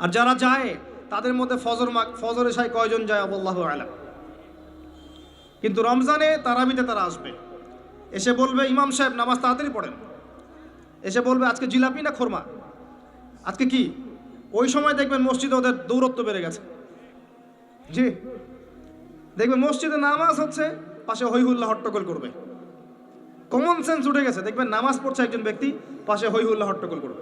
আর যারা যায় তাদের মধ্যে ফজর এশায় কয়জন যায় আল্লাহু আ'লাম। কিন্তু রমজানে তারাবিতে তারা আসবে, এসে বলবে ইমাম সাহেব নামাজ তাড়াতাড়ি পড়েন, এসে বলবে আজকে জিলাপি না খোরমা, আজকে কি? ওই সময় দেখবেন মসজিদে ওদের দৌরত্ব বেড়ে গেছে। জি, দেখবেন মসজিদে নামাজ হচ্ছে, পাশে হৈ হুল্লা হট্টগোল করবে। কমন সেন্স উঠে গেছে, দেখবেন নামাজ পড়ছে একজন ব্যক্তি, পাশে হৈ হুল্লা হট্টগোল করবে।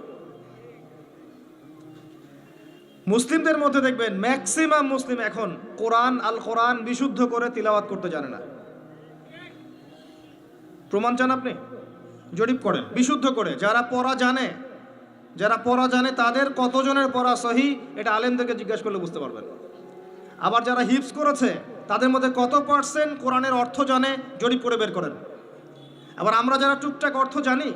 মুসলিমদের মধ্যে দেখবেন ম্যাক্সিমাম মুসলিম এখন আল কোরআন বিশুদ্ধ করে তিলাওয়াত করতে জানে না। প্রমাণ চান আপনি? জরিপ করেন বিশুদ্ধ করে। যারা পড়া জানে তাদের কতজনের পড়া সহি, এটা আলেমদেরকে জিজ্ঞাসা করলে বুঝতে পারবেন। আবার যারা হিফজ করেছে তাদের মধ্যে কত পার্সেন্ট কোরআনের অর্থ জানে, জরিপ করে বের করেন। আবার আমরা যারা টুকটাক অর্থ জানি,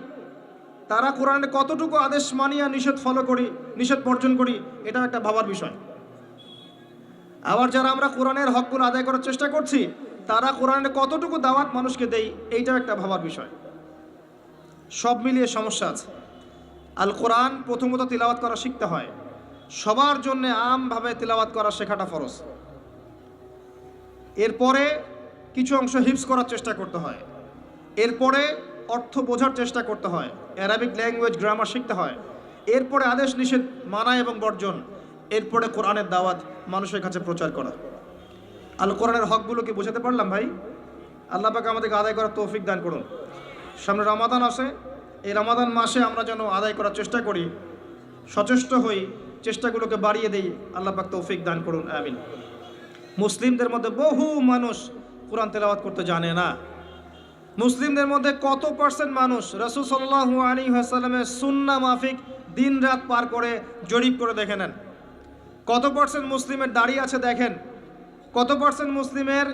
তারা কোরআনে কতটুকু আদেশ মানিয়া নিষেধ ফলো করি, নিষেধ বর্জন করি, এটা একটা ভাবার বিষয়। আবার যারা আমরা কোরআনের হকগুলো আদায় করার চেষ্টা করছি, তারা কোরআনে কতটুকু দাওয়াত মানুষকে দেই, এইটাও একটা ভাবার বিষয়। সব মিলিয়ে সমস্যা আছে। আল কোরআন প্রথমত তিলাওয়াত করা শিখতে হয়। সবার জন্য আমভাবে তিলাওয়াত করা শেখাটা ফরজ। এরপরে কিছু অংশ হিফজ করার চেষ্টা করতে হয়। এরপরে অর্থ বোঝার চেষ্টা করতে হয়। অ্যারাবিক ল্যাঙ্গুয়েজ, গ্রামার শিখতে হয়। এরপরে আদেশ নিষেধ মানা এবং বর্জন। এরপরে কোরআনের দাওয়াত মানুষের কাছে প্রচার করা। আল কোরআনের হকগুলোকে বোঝাতে পারলাম ভাই? আল্লাহ পাক আমাদেরকে আদায় করার তৌফিক দান করুন। সামনে রমাদান আসে, এই রমাদান মাসে আমরা যেন আদায় করার চেষ্টা করি, সচেষ্ট হই, চেষ্টাগুলোকে বাড়িয়ে দেই। আল্লাহ পাক তৌফিক দান করুন, আমিন। মুসলিমদের মধ্যে বহু মানুষ কোরআন তেলাওয়াত করতে জানে না। মুসলিমদের মধ্যে কত পার্সেন্ট মানুষ রাসূল সাল্লাল্লাহু আলাইহি ওয়াসাল্লামের সুন্নাহ মাফিক দিন রাত পার করে জরিপ করে দেখে নেন। কত পার্সেন্ট মুসলিমের দাড়ি আছে দেখেন, কত পার্সেন্ট মুসলিমের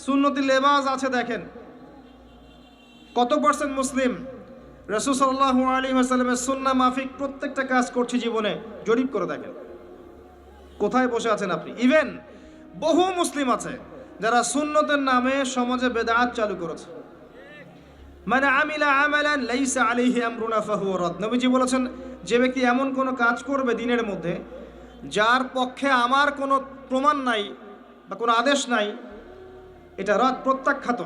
সুন্নতি লেবাস আছে দেখেন, কত পার্সেন্ট মুসলিম রাসূল সাল্লাল্লাহু আলাইহি ওয়াসাল্লামের সুন্নাহ মাফিক প্রত্যেকটা কাজ করছে জীবনে, জরিপ করে দেখেন। কোথায় বসে আছেন আপনি? ইভেন বহু মুসলিম আছে যারা সুন্নতের নামে সমাজে বেদাত চালু করেছে। মানে আমিলা আমালান লাইসা আলাইহি আমরুনা ফাহুয়া রাদ। নবীজি বলেছেন, যে ব্যক্তি এমন কোনো কাজ করবে দিনের মধ্যে যার পক্ষে আমার কোনো প্রমাণ নাই বা কোনো আদেশ নাই, এটা রাদ, প্রত্যাখ্যাত।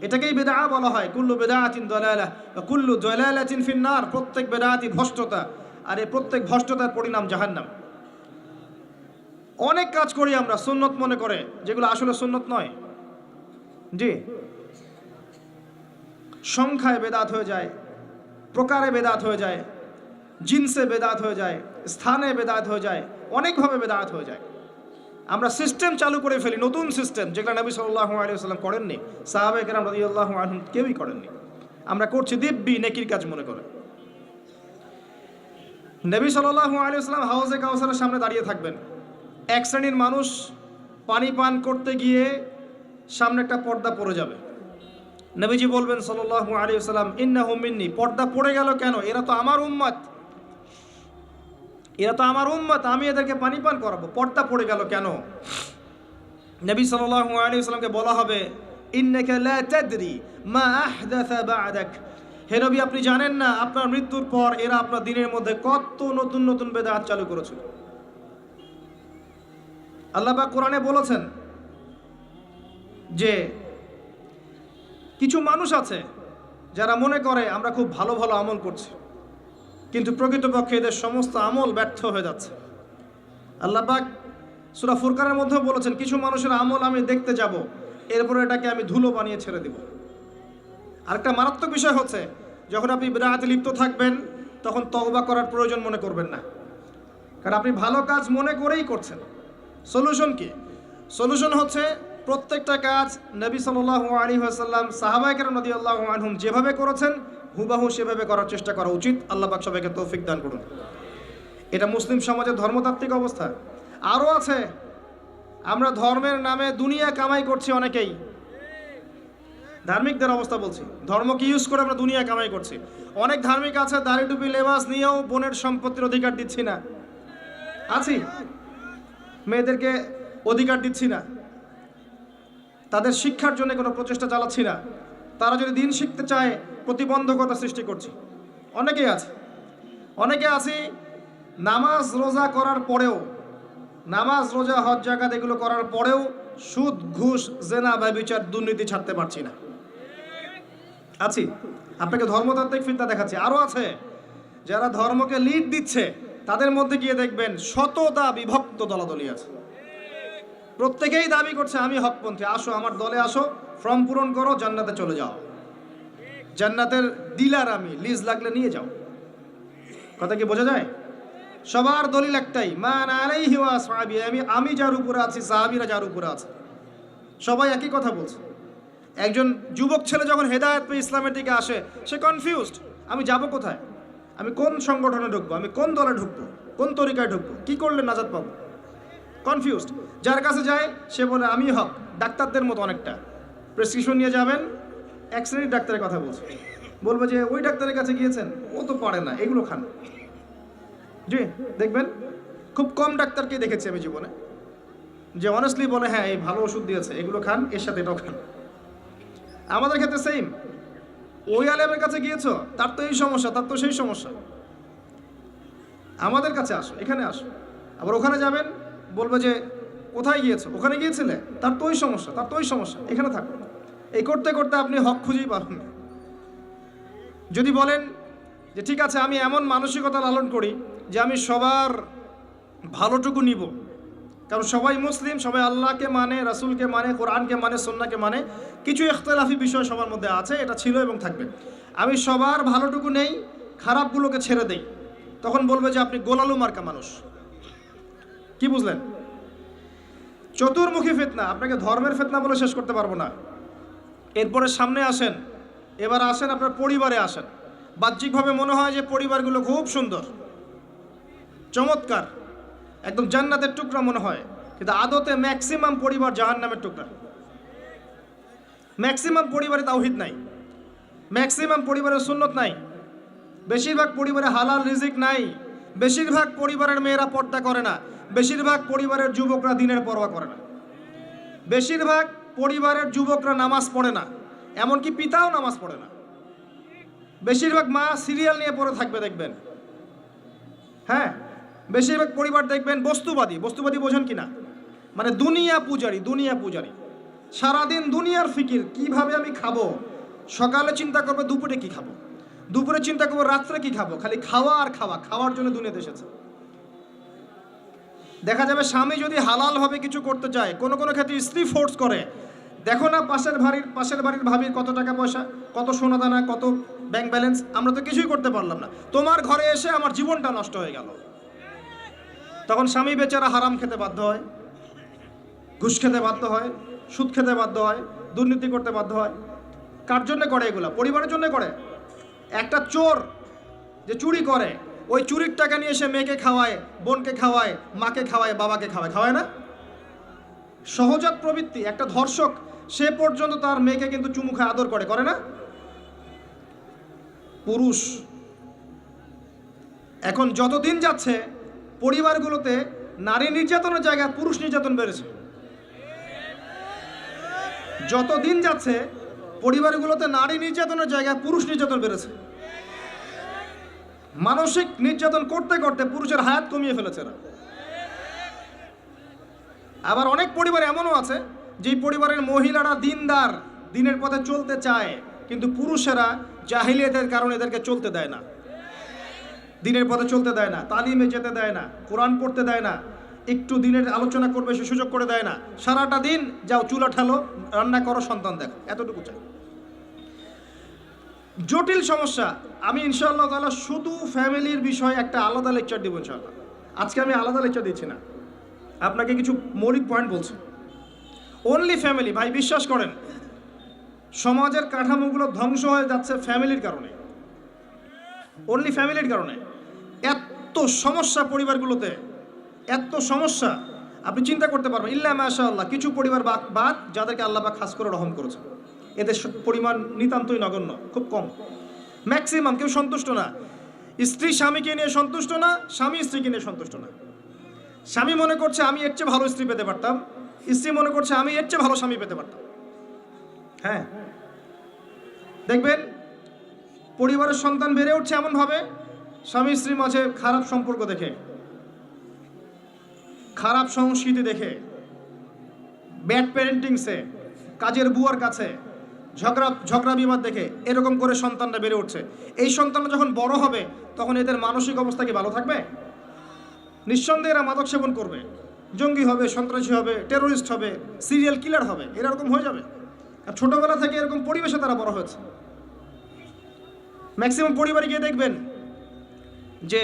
এটাকেই বেদাআ বলা হয়। কুল্লু বেদাআতিন দালালাহ ওয়া কুল্লু দালালাতিন ফিন্নার। প্রত্যেক বেদাআতই ভ্রষ্টতা, আর এই প্রত্যেক ভ্রষ্টতার পরিণাম জাহান্নাম। অনেক কাজ করি আমরা সুন্নত মনে করে, যেগুলো আসলে সুন্নত নয়। জি, সংখ্যায় বেদাত হয়ে যায়, প্রকারে বেদাত হয়ে যায়, জিনসে বেদাত হয়ে যায়, স্থানে বেদাত হয়ে যায়, অনেকভাবে বেদাত হয়ে যায়। আমরা সিস্টেম চালু করে ফেলি, নতুন সিস্টেম, যেগুলো নবী সাল্লাল্লাহু আলাইহি ওয়াসাল্লাম করেননি, সাহাবায়ে কেরাম রাদিয়াল্লাহু আনহুম কেউই করেননি। আমরা করছি দিব্যি নেকির কাজ মনে করে। নবী সাল্লাল্লাহু আলাইহি ওয়াসাল্লাম হাউজে কাউসারের সামনে দাঁড়িয়ে থাকবেন। এক শ্রেণীর মানুষ পানি পান করতে গিয়ে সামনে একটা পর্দা পড়ে যাবে। নবীজি বলবেন সাল্লাল্লাহু আলাইহি ওয়াসাল্লাম, ইন্নাহুম মিন্নি। পর্দা পড়ে গেল কেন? এরা তো আমার উম্মত, এরা তো আমার উম্মত, আমি এদেরকে পানি পান করাবো, পর্দা পড়ে গেল কেন? নবী সাল্লাল্লাহু আলাইহি ওয়াসাল্লামকে বলা হবে, ইন্নাকা লা তাদরি মা আহদাসা বা'দাক। হে নবী, আপনি জানেন না আপনার মৃত্যুর পর এরা আপনার দিনের মধ্যে কত নতুন নতুন বেদাত চালু করেছিল। আল্লাহ পাক কোরআনে বলেছেন যে কিছু মানুষ আছে যারা মনে করে আমরা খুব ভালো ভালো আমল করছি, কিন্তু প্রকৃতপক্ষে এদের সমস্ত আমল ব্যর্থ হয়ে যাচ্ছে। আল্লাহ পাক সূরা ফুরকানের মধ্যে বলেছেন, কিছু মানুষের আমল আমি দেখতে যাব, এরপরে এটাকে আমি ধুলো বানিয়ে ছেড়ে দিব। আরেকটা মারাত্মক বিষয় হচ্ছে, যখন আপনি বিদআতে লিপ্ত থাকবেন তখন তওবা করার প্রয়োজন মনে করবেন না, কারণ আপনি ভালো কাজ মনে করেই করছেন। সলিউশন কি? সলিউশন হচ্ছে প্রত্যেকটা কাজ নবী সাল্লাল্লাহু আলাইহি ওয়াসাল্লাম, সাহাবায়ে কেরাম রাদিয়াল্লাহু আনহুম যেভাবে করেছেন হুবাহু সেভাবে করার চেষ্টা করা উচিত। আল্লাহ পাক সবাইকে তৌফিক দান করুন। এটা মুসলিম সমাজের ধর্মতাত্ত্বিক অবস্থা। আরও আছে, আমরা ধর্মের নামে দুনিয়া কামাই করছি অনেকেই। ধার্মিকদের অবস্থা বলছি, ধর্মকে ইউজ করে আমরা দুনিয়া কামাই করছি। অনেক ধার্মিক আছে দাড়ি টুপি লেবাস নিয়েও বোনের সম্পত্তির অধিকার দিচ্ছি না, আছি, মেয়েদেরকে অধিকার দিচ্ছি না, তাদের শিক্ষার জন্য কোনো প্রচেষ্টা চালাচ্ছি না, তারা যদি দিন শিখতে চায় প্রতিবন্ধকতা সৃষ্টি করছি। অনেকেই আছে, অনেকে আছি নামাজ রোজা করার পরেও, নামাজ রোজা হজ জাকাত এগুলো করার পরেও সুদ ঘুষ জেনা ব্যভিচার দুর্নীতি ছাড়তে পারছি না, আছি। আপনাকে ধর্মতাত্ত্বিক ফিতনা দেখাচ্ছি। আরও আছে যারা ধর্মকে লিড দিচ্ছে, তাদের মধ্যে গিয়ে দেখবেন শতটা বিভক্ত দলাদলি আছে। প্রত্যেকেই দাবি করছে আমি হকপন্থী, আসো আমার দলে আসো, ফর্ম পূরণ করো, জান্নাতে চলে যাও, জান্নাতের ডিলার আমি, লিজ লাগলে নিয়ে যাও। কথা কি বোঝা যায়? সবার দলিল একটাই, মান আলাইহি ওয়া আসহাবি, আমি যার উপরে আছি, সাহাবীরা যার উপরে আছে, সবাই একই কথা বলছে। একজন যুবক ছেলে যখন হেদায়েত পেয়ে ইসলামের দিকে আসে, সে কনফিউজড, আমি যাব কোথায়, আমি কোন সংগঠনে ঢুকবো, আমি কোন দলে ঢুকবো, কোন তরিকায় ঢুকবো, কি করলে নাজাত পাবো, কনফিউজড। যার কাছে যায় সে বলে আমি হক, ডাক্তারদের মতো অনেকটা, প্রেসক্রিপশন নিয়ে যাবেন, এক শ্রেণীর ডাক্তারের কথা বলছে, বলবে যে ওই ডাক্তারের কাছে গিয়েছেন, ও তো পারে না, এগুলো খান। জি, দেখবেন খুব কম ডাক্তারকে দেখেছি আমি জীবনে যে অনেস্টলি বলে হ্যাঁ এই ভালো ওষুধ দিয়েছে, এগুলো খান, এর সাথে এটাও খান। আমাদের ক্ষেত্রে সেম, ওই আলেমের কাছে গিয়েছো, তার তো এই সমস্যা, তার তো সেই সমস্যা, আমাদের কাছে আসো, এখানে আসো। আবার ওখানে যাবেন, বলবে যে কোথায় গিয়েছো, ওখানে গিয়েছিলে, তার তো ওই সমস্যা, তার তো ওই সমস্যা, এখানে থাকো। এই করতে করতে আপনি হক খুঁজেই পাবেন না। যদি বলেন যে ঠিক আছে আমি এমন মানসিকতা লালন করি যে আমি সবার ভালোটুকু নিব, কারণ সবাই মুসলিম, সবাই আল্লাহকে মানে, রাসূলকে মানে, কোরআনকে মানে, সুন্নাহকে মানে, কিছু ইখতিলাফি বিষয় সবার মধ্যে আছে, এটা ছিল এবং থাকবে, আমি সবার ভালোটুকু নেই, খারাপগুলোকে ছেড়ে দেই, তখন বলবে যে আপনি গোলালু মার্কা মানুষ। কি বুঝলেন? চতুর্মুখী ফিতনা, আপনাকে ধর্মের ফিতনা বলে শেষ করতে পারবো না। এরপরে সামনে আসেন, এবার আসেন আপনার পরিবারে আসেন। বাহ্যিকভাবে মনে হয় যে পরিবারগুলো খুব সুন্দর, চমৎকার, একদম জান্নাতের টুকরা মনে হয়, কিন্তু আদতে ম্যাক্সিমাম পরিবার জাহান্নামের টুকরা। ম্যাক্সিমাম পরিবারে তাওহীদ নাই, ম্যাক্সিমাম পরিবারে সুন্নত নাই, বেশিরভাগ পরিবারে হালাল রিজিক নাই, বেশিরভাগ পরিবারের মেয়েরা পর্দা করে না, বেশিরভাগ পরিবারের যুবকরা দিনের পরোয়া করে না, বেশিরভাগ পরিবারের যুবকরা নামাজ পড়ে না, এমনকি পিতাও নামাজ পড়ে না, বেশিরভাগ মা সিরিয়াল নিয়ে পড়ে থাকবে দেখবেন। হ্যাঁ, বেশিরভাগ পরিবার দেখবেন বস্তুবাদী। বস্তুবাদী বোঝেন কিনা? মানে দুনিয়া পূজারি, দুনিয়া পূজারি, সারাদিন দুনিয়ার ফিকির, কিভাবে আমি খাবো, সকালে চিন্তা করবে দুপুরে কি খাবো, দুপুরে চিন্তা করবো রাত্রে কি খাবো, খালি খাওয়া আর খাওয়া, খাওয়ার জন্য দুনিয়াতে এসেছে। দেখা যাবে স্বামী যদি হালালভাবে কিছু করতে চায়, কোনো কোনো ক্ষেত্রে স্ত্রী ফোর্স করে, দেখো না পাশের বাড়ির ভাবির কত টাকা পয়সা, কত সোনা দানা, কত ব্যাংক ব্যালেন্স, আমরা তো কিছুই করতে পারলাম না, তোমার ঘরে এসে আমার জীবনটা নষ্ট হয়ে গেল। তখন স্বামী বেচারা হারাম খেতে বাধ্য হয়, ঘুষ খেতে বাধ্য হয়, সুদ খেতে বাধ্য হয়, দুর্নীতি করতে বাধ্য হয়। কার জন্য করে এগুলা? পরিবারের জন্য করে। একটা চোর যে চুরি করে, ওই চুরির টাকা নিয়ে এসে মেয়েকে খাওয়ায়, বোনকে খাওয়ায়, মাকে খাওয়ায়, বাবাকে খাওয়ায়, খাওয়ায় না? সহজাত প্রবৃত্তি। একটা ধর্ষক, সে পর্যন্ত তার মেয়েকে কিন্তু চুমু খায়, আদর করে, করে না? পুরুষ। এখন যত দিন যাচ্ছে পরিবারগুলোতে নারী নির্যাতনের জায়গায় পুরুষ নির্যাতন বেড়েছে। যত দিন যাচ্ছে পরিবারগুলোতে নারী নির্যাতনের জায়গায় পুরুষ নির্যাতন বেড়েছে। মানসিক নির্যাতন করতে করতে পুরুষের হায়াত কমিয়ে ফেলেছে না। আবার অনেক পরিবার এমনও আছে যে পরিবারের মহিলারা দিনদার, দিনের পথে চলতে চায়, কিন্তু পুরুষেরা জাহিলিয়াতের কারণে এদেরকে চলতে দেয় না, দিনের পথে চলতে দেয় না, তালিমে যেতে দেয় না, কোরআন পড়তে দেয় না, একটু দিনের আলোচনা করবে সে সুযোগ করে দেয় না। সারাটা দিন যাও চুলা ঠালো, রান্না করো, সন্তান দেখো, এতটুকু চাই। জটিল সমস্যা। আমি ইনশাআল্লাহ তাআলা শুধু ফ্যামিলির বিষয়ে একটা আলাদা লেকচার দিব ইনশাআল্লাহ। আজকে আমি আলাদা লেকচার দিচ্ছি না, আপনাকে কিছু মৌলিক পয়েন্ট বলছি। অনলি ফ্যামিলি, ভাই বিশ্বাস করেন সমাজের কাঠামোগুলো ধ্বংস হয়ে যাচ্ছে ফ্যামিলির কারণে, অনলি ফ্যামিলির কারণে। এত সমস্যা পরিবারগুলোতে, এত সমস্যা আপনি চিন্তা করতে পারবেন। ইল্লা মাশাআল্লাহ, কিছু পরিবার বাদ যাদেরকে আল্লাহ পাক খাস করে রহম করেছে, এদের পরিমাণ নিতান্তই নগণ্য, খুব কম। ম্যাক্সিমাম কেউ সন্তুষ্ট না। স্ত্রী স্বামীকে নিয়ে সন্তুষ্ট না, স্বামী স্ত্রীকে নিয়ে সন্তুষ্ট না। স্বামী মনে করছে আমি এর চেয়ে ভালো স্ত্রী পেতে পারতাম, স্ত্রী মনে করছে আমি এর চেয়ে ভালো স্বামী পেতে পারতাম। হ্যাঁ, দেখবেন পরিবারের সন্তান বেড়ে উঠছে এমনভাবে, স্বামী স্ত্রীর মাঝে খারাপ সম্পর্ক দেখে, খারাপ সংস্কৃতি দেখে, ব্যাড প্যারেন্টিংসে, কাজের বুয়ার কাছে ঝগড়া বিবাদ দেখে এরকম করে সন্তানরা বেড়ে উঠছে। এই সন্তানরা যখন বড় হবে তখন এদের মানসিক অবস্থা কি ভালো থাকবে? নিঃসন্দেহে এরা মাদক সেবন করবে, জঙ্গি হবে, সন্ত্রাসী হবে, টেরোরিস্ট হবে, সিরিয়াল কিলার হবে, এরকম হয়ে যাবে। আর ছোটোবেলা থেকে এরকম পরিবেশে তারা বড় হয়েছে। ম্যাক্সিমাম পরিবারে গিয়ে দেখবেন যে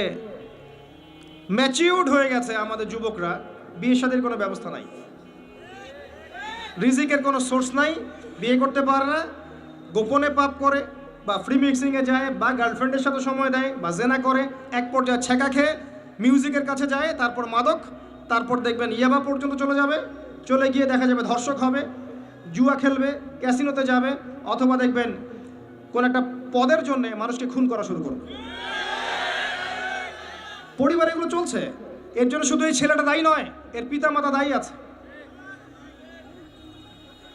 ম্যাচিউরড হয়ে গেছে আমাদের যুবকরা, বিয়ে শাদীর কোনো ব্যবস্থা নাই, রিজিকের কোনো সোর্স নাই, বিয়ে করতে পারে না, গোপনে পাপ করে বা ফ্রি মিক্সিংয়ে যায় বা গার্লফ্রেন্ডের সাথে সময় দেয় বা জেনা করে, এক পর্যায়ে ছেঁকা খেয়ে মিউজিকের কাছে যায়, তারপর মাদক, তারপর দেখবেন ইয়াবা পর্যন্ত চলে যাবে, চলে গিয়ে দেখা যাবে ধর্ষক হবে, জুয়া খেলবে, ক্যাসিনোতে যাবে, অথবা দেখবেন কোন একটা পদের জন্য মানুষকে খুন করা শুরু করবে। পরিবারে এগুলো চলছে। এর জন্য শুধু এই ছেলেটা দায়ী নয়, এর পিতা মাতা দায়ী আছে।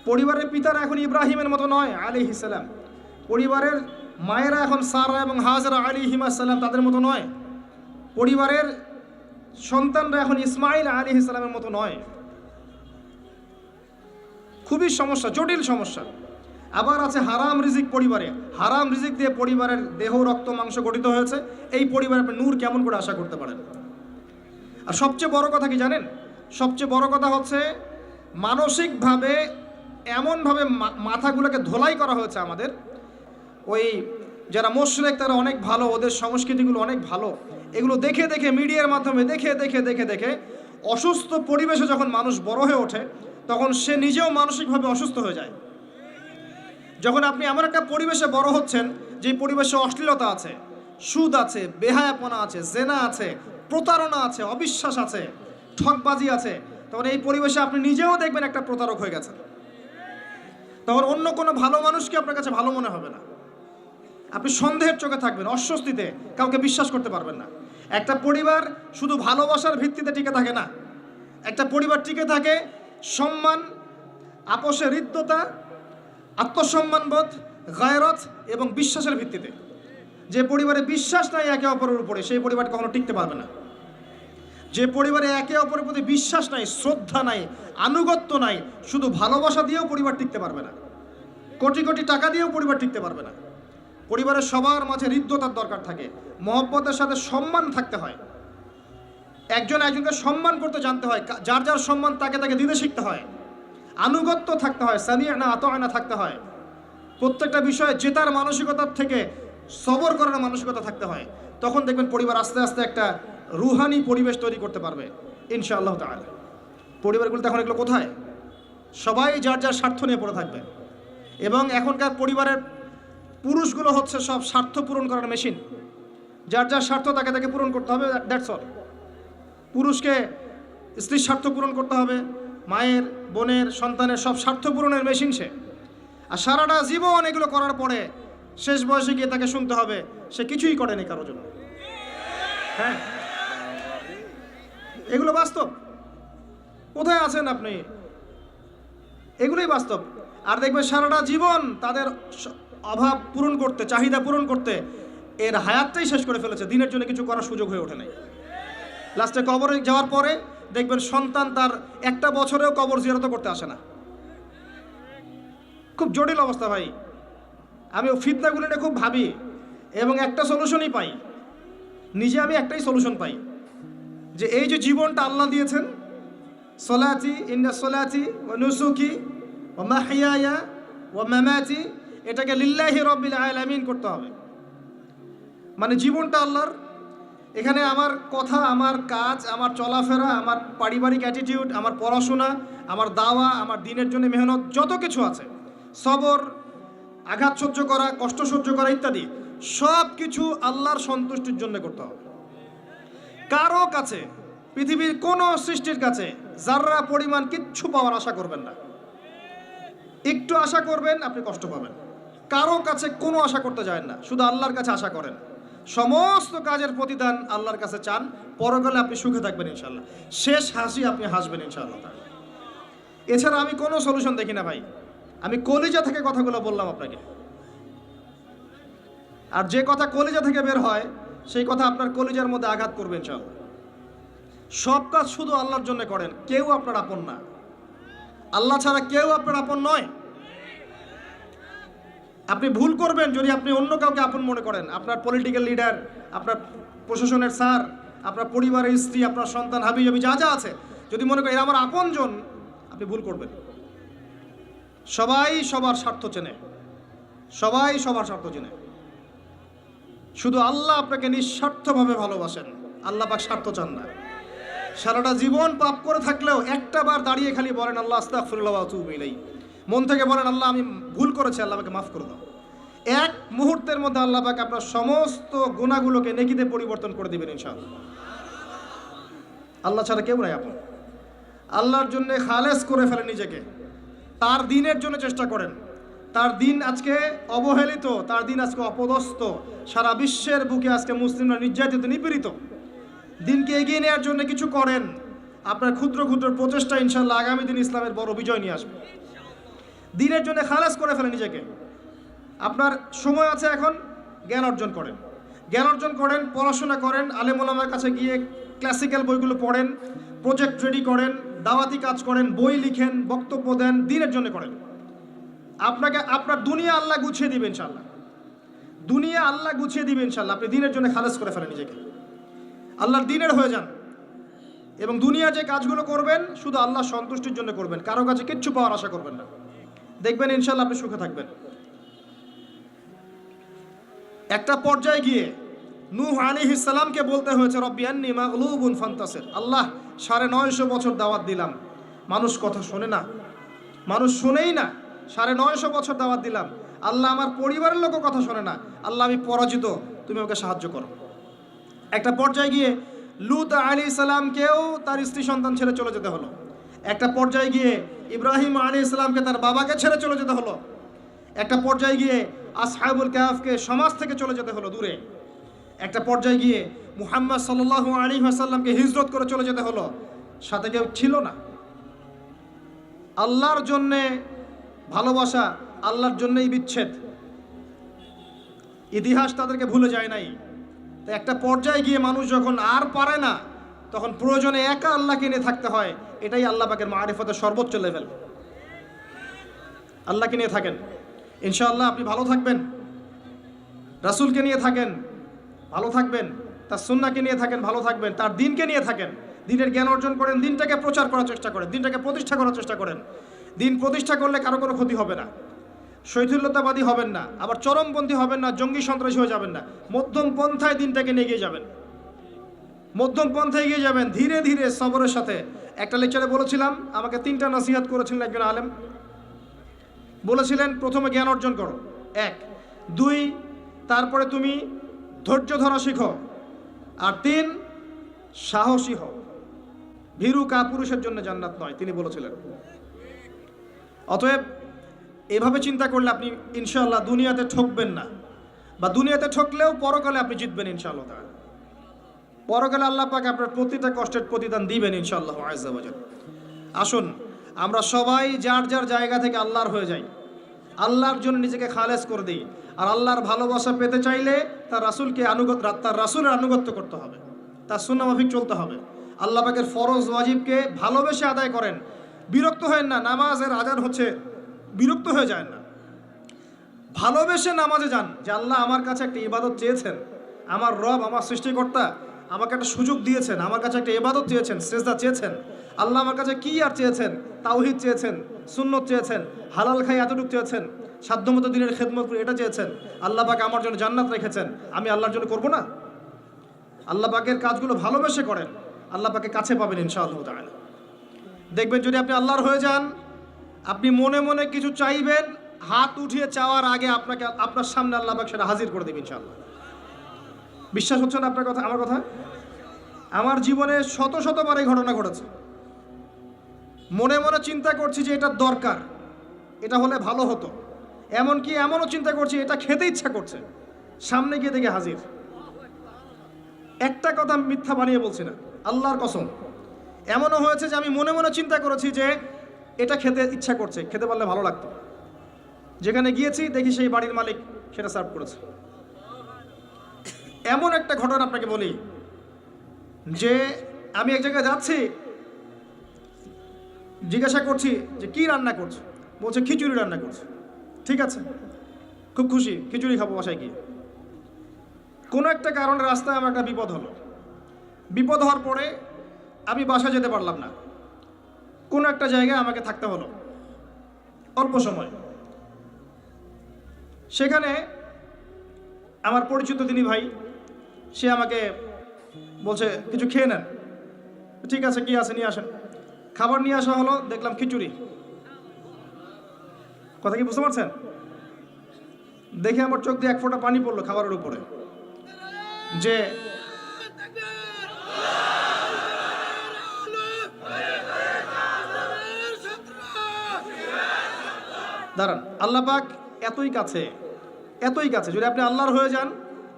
পরিবারের পিতারা এখন ইব্রাহিমের মতো নয় আলাইহিস সালাম, পরিবারের মায়েরা এখন সারা এবং হাজরা আলাইহিমা সালাম তাদের মতো নয়, পরিবারের সন্তানরা এখন ইসমাইল আলাইহিস সালামের মতো নয়। খুবই সমস্যা, জটিল সমস্যা। আবার আছে হারাম রিজিক পরিবারে, হারাম রিজিক দিয়ে পরিবারের দেহ রক্ত মাংস গঠিত হয়েছে, এই পরিবারে আপনি নূর কেমন করে আশা করতে পারেন? আর সবচেয়ে বড় কথা কি জানেন? সবচেয়ে বড় কথা হচ্ছে মানসিকভাবে এমনভাবে মাথাগুলোকে ধোলাই করা হয়েছে আমাদের। ওই যারা মুশরিক তারা অনেক ভালো, ওদের সংস্কৃতিগুলো অনেক ভালো, এগুলো দেখে দেখে মিডিয়ার মাধ্যমে দেখে দেখে দেখে দেখে অসুস্থ পরিবেশে যখন মানুষ বড় হয়ে ওঠে তখন সে নিজেও মানসিকভাবে অসুস্থ হয়ে যায়। যখন আপনি এমন একটা পরিবেশে বড় হচ্ছেন যে পরিবেশে অশ্লীলতা আছে, সুদ আছে, বেহায়াপনা আছে, জেনা আছে, প্রতারণা আছে, অবিশ্বাস আছে, ঠকবাজি আছে, তখন এই পরিবেশে আপনি নিজেও দেখবেন একটা প্রতারক হয়ে গেছেন। তখন অন্য কোনো ভালো মানুষকে আপনার কাছে ভালো মনে হবে না, আপনি সন্দেহের চোখে থাকবেন, অস্বস্তিতে, কাউকে বিশ্বাস করতে পারবেন না। একটা পরিবার শুধু ভালোবাসার ভিত্তিতে টিকে থাকে না, একটা পরিবার টিকে থাকে সম্মান, আপোষের হৃদ্যতা, আত্মসম্মানবোধ, গায়রত এবং বিশ্বাসের ভিত্তিতে। যে পরিবারে বিশ্বাস নাই একে অপরের উপরে, সেই পরিবার কখনো টিকতে পারবে না। যে পরিবারে একে অপরের প্রতি বিশ্বাস নাই, শ্রদ্ধা নাই, আনুগত্য নাই, শুধু ভালোবাসা দিয়েও পরিবার টিকতে পারবে না, কোটি কোটি টাকা দিয়েও পরিবার টিকতে পারবে না। পরিবারের সবার মাঝে হৃদ্যতার দরকার থাকে, মহব্বতের সাথে সম্মান থাকতে হয়, একজন একজনকে সম্মান করতে জানতে হয়, যার যার সম্মান তাকে তাকে দিতে শিখতে হয়, আনুগত্য থাকতে হয়, সামিআনা আতাআনা থাকতে হয়, প্রত্যেকটা বিষয়ে জেতার মানসিকতার থেকে সবর করার মানসিকতা থাকতে হয়। তখন দেখবেন পরিবার আস্তে আস্তে একটা রুহানি পরিবেশ তৈরি করতে পারবে ইনশাআল্লাহ তাআলা। পরিবারগুলো এখন এগুলো কোথায়? সবাই যার যার স্বার্থ নিয়ে পড়ে থাকবে। এবং এখনকার পরিবারের পুরুষগুলো হচ্ছে সব স্বার্থ পূরণ করার মেশিন, যার যার স্বার্থ তাকে তাকে পূরণ করতে হবে, দ্যাটস অল। পুরুষকে স্ত্রীর স্বার্থ পূরণ করতে হবে, মায়ের, বোনের, সন্তানের সব স্বার্থ পূরণের মেশিন সে। আর সারাটা জীবন এগুলো করার পরে শেষ বয়সে গিয়ে তাকে শুনতে হবে সে কিছুই করেনি কারোর জন্য। হ্যাঁ, এগুলো বাস্তব। কোথায় আছেন আপনি? এগুলোই বাস্তব। আর দেখবেন সারাটা জীবন তাদের অভাব পূরণ করতে, চাহিদা পূরণ করতে এর হায়াতটাই শেষ করে ফেলেছে, দিনের জন্য কিছু করার সুযোগ হয়ে ওঠে নাই। লাস্টে কবরে যাওয়ার পরে দেখবেন সন্তান তার একটা বছরেও কবর জিয়ারত করতে আসে না। খুব জটিল অবস্থা ভাই। আমি ফিতনাগুলো নিয়ে খুব ভাবি এবং একটা সলিউশনই পাই, নিজে আমি একটাই সলিউশন পাই, যে এই যে জীবনটা আল্লাহ দিয়েছেন, সলাতি ইন্না সলাতি ওয়া নুসুকি ওয়া মাহইয়ায়া ওয়া মামাতি, এটাকে লিল্লাহি রাব্বিল আলামিন করতে হবে। মানে জীবনটা আল্লাহর, এখানে আমার কথা, আমার কাজ, আমার চলাফেরা, আমার পারিবারিক অ্যাটিটিউড, আমার পড়াশোনা, আমার দাওয়া, আমার দিনের জন্য মেহনত, যত কিছু আছে, সবর, আঘাত সহ্য করা, কষ্ট সহ্য করা ইত্যাদি, সব কিছু আল্লাহর সন্তুষ্টির জন্য করতে হবে। কারো কাছে, পৃথিবীর কোনো সৃষ্টির কাছে যাররা পরিমাণ কিচ্ছু পাওয়ার আশা করবেন না। একটু আশা করবেন আপনি কষ্ট পাবেন। কারো কাছে কোনো আশা করতে যায় না, শুধু আল্লাহর কাছে আশা করেন। সমস্ত কাজের প্রতিদান আল্লাহর কাছে চান, পরকালে আপনি সুখে থাকবেন ইনশাআল্লাহ, শেষ হাসি আপনি হাসবেন ইনশাআল্লাহ। এছাড়া আমি কোনো সলিউশন দেখি না ভাই। আমি কলিজা থেকে কথাগুলো বললাম আপনাকে, আর যে কথা কলিজা থেকে বের হয় সেই কথা আপনার কলিজার মধ্যে আঘাত করবে ইনশাআল্লাহ। সব কাজ শুধু আল্লাহর জন্য করেন, কেউ আপনার আপন না, আল্লাহ ছাড়া কেউ আপনার আপন নয়। আপনি ভুল করবেন যদি আপনি অন্য কাউকে আপন মনে করেন, আপনার পলিটিক্যাল লিডার, আপনার প্রশাসনের স্যার, আপনার পরিবারের স্ত্রী, আপনার সন্তান, হাবি জাবি যা যা আছে, যদি মনে করেন এরা আমার আপনজন, আপনি ভুল করবেন। সবাই সবার স্বার্থ চেনে, সবাই সবার স্বার্থ চেনে। শুধু আল্লাহ আপনাকে নিঃস্বার্থভাবে ভালোবাসেন, আল্লাহ পাক স্বার্থ চান না। সারাটা জীবন পাপ করে থাকলেও একটা বার দাঁড়িয়ে খালি বলেন আল্লাহ আস্তাগফিরুল্লাহ ওয়া আতুবু ইলাইহি, মন থেকে বলেন আল্লাহ আমি ভুল করেছি, আল্লাহ আমাকে মাফ করে দাও। এক মুহূর্তের মধ্যে আল্লাহ পাক আপনার সমস্ত গুনাহগুলোকে নেকিতে পরিবর্তন করে দিবেন ইনশাআল্লাহ। আল্লাহ ছাড়া কেউ নাই আপন। আল্লাহর জন্য খালেস করে ফেলেন নিজেকে, তার দিনের জন্য চেষ্টা করেন। তার দিন আজকে অবহেলিত, তার দিন আজকে অপদস্থ, সারা বিশ্বের বুকে আজকে মুসলিমরা নির্যাতিত, নিপীড়িত। দিনকে এগিয়ে নেওয়ার জন্য কিছু করেন, আপনার ক্ষুদ্র ক্ষুদ্র প্রচেষ্টা ইনশাআল্লাহ আগামী দিন ইসলামের বড় বিজয় নিয়ে আসবে। দিনের জন্য খালেস করে ফেলেন নিজেকে। আপনার সময় আছে এখন, জ্ঞান অর্জন করেন, জ্ঞান অর্জন করেন, পড়াশোনা করেন, আলেম ওলামার কাছে গিয়ে ক্লাসিক্যাল বইগুলো পড়েন, প্রজেক্ট রেডি করেন, দাওয়াতি কাজ করেন, বই লিখেন, বক্তব্য দেন, দিনের জন্য করেন। আপনাকে আপনার দুনিয়া আল্লাহ গুছিয়ে দিবেন ইনশাআল্লাহ, দুনিয়া আল্লাহ গুছিয়ে দিবেন ইনশাআল্লাহ। আপনি দিনের জন্য খালেস করে ফেলেন নিজেকে, আল্লাহর দিনের হয়ে যান, এবং দুনিয়া যে কাজগুলো করবেন শুধু আল্লাহ সন্তুষ্টির জন্য করবেন, কারো কাছে কিচ্ছু পাওয়ার আশা করবেন না। দেখবেন ইনশাআল্লাহ আপনি সুখে থাকবেন। একটা পর্যায়ে গিয়ে নূহ আলাইহিস সালামকে বলতে হয়েছে রব্বি আন্নী মাগলুবুন ফান্তাসির, আল্লাহ 950 বছর দাওয়াত দিলাম, মানুষ কথা শোনে না, মানুষ শোনেই না। 950 বছর দাওয়াত দিলাম, আল্লাহ আমার পরিবারের লোকও কথা শোনে না, আল্লাহ আমি পরাজিত, তুমি আমাকে সাহায্য করো। একটা পর্যায়ে গিয়ে লূত আলাইহিস সালামকেও তার স্ত্রী সন্তান ছেড়ে চলে যেতে হলো। একটা পর্যায়ে গিয়ে ইব্রাহিম আলাইহিস সালামকে তার বাবাকে ছেড়ে চলে যেতে হলো। একটা পর্যায়ে গিয়ে আসহাবুল কাহফকে সমাজ থেকে চলে যেতে হলো দূরে। একটা পর্যায়ে গিয়ে মুহাম্মদ সাল্লাল্লাহু আলাইহি ওয়াসাল্লামকে হিজরত করে চলে যেতে হলো, সাথে কেউ ছিল না। আল্লাহর জন্যে ভালোবাসা, আল্লাহর জন্যই বিচ্ছেদ, ইতিহাস তাদেরকে ভুলে যায় নাই। তো একটা পর্যায়ে গিয়ে মানুষ যখন আর পারে না, তখন প্রয়োজনে একা আল্লাহকে নিয়ে থাকতে হয়। এটাই আল্লাহ পাকের মারিফতের সর্বোচ্চ লেভেল। আল্লাহকে নিয়ে থাকেন, ইনশাআল্লাহ আপনি ভালো থাকবেন। রাসূলকে নিয়ে থাকেন, ভালো থাকবেন। তার সুন্নাহকে নিয়ে থাকেন, ভালো থাকবেন। তার দিনকে নিয়ে থাকেন, দিনের জ্ঞান অর্জন করেন, দিনটাকে প্রচার করার চেষ্টা করেন, দিনটাকে প্রতিষ্ঠা করার চেষ্টা করেন। দিন প্রতিষ্ঠা করলে কারো কোনো ক্ষতি হবে না, শৈথিল্যতাবাদী হবেন না, আবার চরমপন্থী হবেন না, জঙ্গি সন্ত্রাসী হয়ে যাবেন না। মধ্যম পন্থায় দিনটাকে নিয়ে এগিয়ে যাবেন, মধ্যম পন্থায় এগিয়ে যাবেন, ধীরে ধীরে সবরের সাথে। একটা লেকচারে বলেছিলাম, আমাকে 3টা নসিহত করেছিলেন একজন আলেম। বলেছিলেন প্রথমে জ্ঞান অর্জন করো, 1, 2, তারপরে তুমি ধৈর্য ধরা শিখো, আর 3 সাহসী হও। ভীরু কাপুরুষের জন্য জান্নাত নয়, তিনি বলেছিলেন। অতএব এভাবে চিন্তা করলে আপনি ইনশাআল্লাহ দুনিয়াতে ঠকবেন না, বা দুনিয়াতে ঠকলেও পরকালে আপনি জিতবেন ইনশাআল্লাহ। পরকালে আল্লাহ পাক আপনার প্রতিটা কষ্টের প্রতিদান দিবেন ইনশাআল্লাহ আযজা ওয়া জাল। আসুন আমরা সবাই যার যার জায়গা থেকে আল্লাহর হয়ে যাই, আল্লাহর জন্য নিজেকে খালেস করে দিই। আর আল্লাহর ভালোবাসা পেতে চাইলে তার রাসূলের আনুগত্য করতে হবে, তার সুন্নাহ মাফিক চলতে হবে। আল্লাহ পাকের ফরজ ওয়াজিবকে ভালোবেসে আদায় করেন, বিরক্ত হয়েন না। নামাজের আজান হচ্ছে, বিরক্ত হয়ে যায় না, ভালোবেসে নামাজে যান। যে আল্লাহ আমার কাছে একটা ইবাদত চেয়েছেন, আমার রব, আমার সৃষ্টিকর্তা আমাকে একটা সুযোগ দিয়েছেন, আমার কাছে একটা ইবাদত চেয়েছেন, সিজদা চেয়েছেন। আল্লাহ আমার কাছে কি আর চেয়েছেন? তাওহীদ চেয়েছেন, সুন্নত চেয়েছেন, হালাল খাই এতটুকু চেয়েছেন, সাধ্যমতো দিনের খেদমত করে এটা চেয়েছেন। আল্লাহ পাক আমার জন্য জান্নাত রেখেছেন, আমি আল্লাহর জন্য করব না? আল্লাহ পাকের কাজগুলো ভালোবেসে করেন, আল্লাহ পাকে কাছে পাবেন ইনশাআল্লাহ তাআলা। দেখবেন যদি আপনি আল্লাহর হয়ে যান, আপনি মনে মনে কিছু চাইবেন, হাত উঠিয়ে চাওয়ার আগে আপনার সামনে আল্লাহ পাক সেটা হাজির করে দেবেন ইনশাআল্লাহ। বিশ্বাস হচ্ছে না আপনার কথা, আমার কথা? আমার জীবনে শত শতবার এই ঘটনা ঘটেছে। মনে মনে চিন্তা করছি যে এটা দরকার, এটা হলে ভালো হতো, এমনকি এমনও চিন্তা করছি এটা খেতে ইচ্ছা করছে, সামনে গিয়ে দেখে হাজির। একটা কথা মিথ্যা বানিয়ে বলছি না, আল্লাহর কসম। এমনও হয়েছে যে আমি মনে মনে চিন্তা করেছি যে এটা খেতে ইচ্ছা করছে, খেতে পারলে ভালো লাগতো, যেখানে গিয়েছি দেখি সেই বাড়ির মালিক সেটা সার্ভ করেছে। এমন একটা ঘটনা আপনাকে বলি যে আমি এক জায়গায় যাচ্ছি, জিজ্ঞাসা করছি যে কি রান্না করছে, বলছে খিচুড়ি রান্না করছে। ঠিক আছে, খুব খুশি, খিচুড়ি খাবো বাসায় গিয়ে। কোনো একটা কারণে রাস্তায় আমার একটা বিপদ হলো, বিপদ হওয়ার পরে আমি বাসা যেতে পারলাম না, কোনো একটা জায়গায় আমাকে থাকতে হলো অল্প সময়। সেখানে আমার পরিচিত তিনি ভাই, সে আমাকে বলছে কিছু খেয়ে নেন। ঠিক আছে, কি আছে নিয়ে আসেন। খাবার নিয়ে আসা হলো, দেখলাম খিচুড়ি। কথা কি বুঝতে পারছেন? দেখে আমার চোখ দিয়ে এক ফোঁটা পানি পড়লো খাবারের উপরে, যে দাঁড়ান, আল্লাহ পাক এতই কাছে, এতই কাছে। যদি আপনি আল্লাহর হয়ে যান,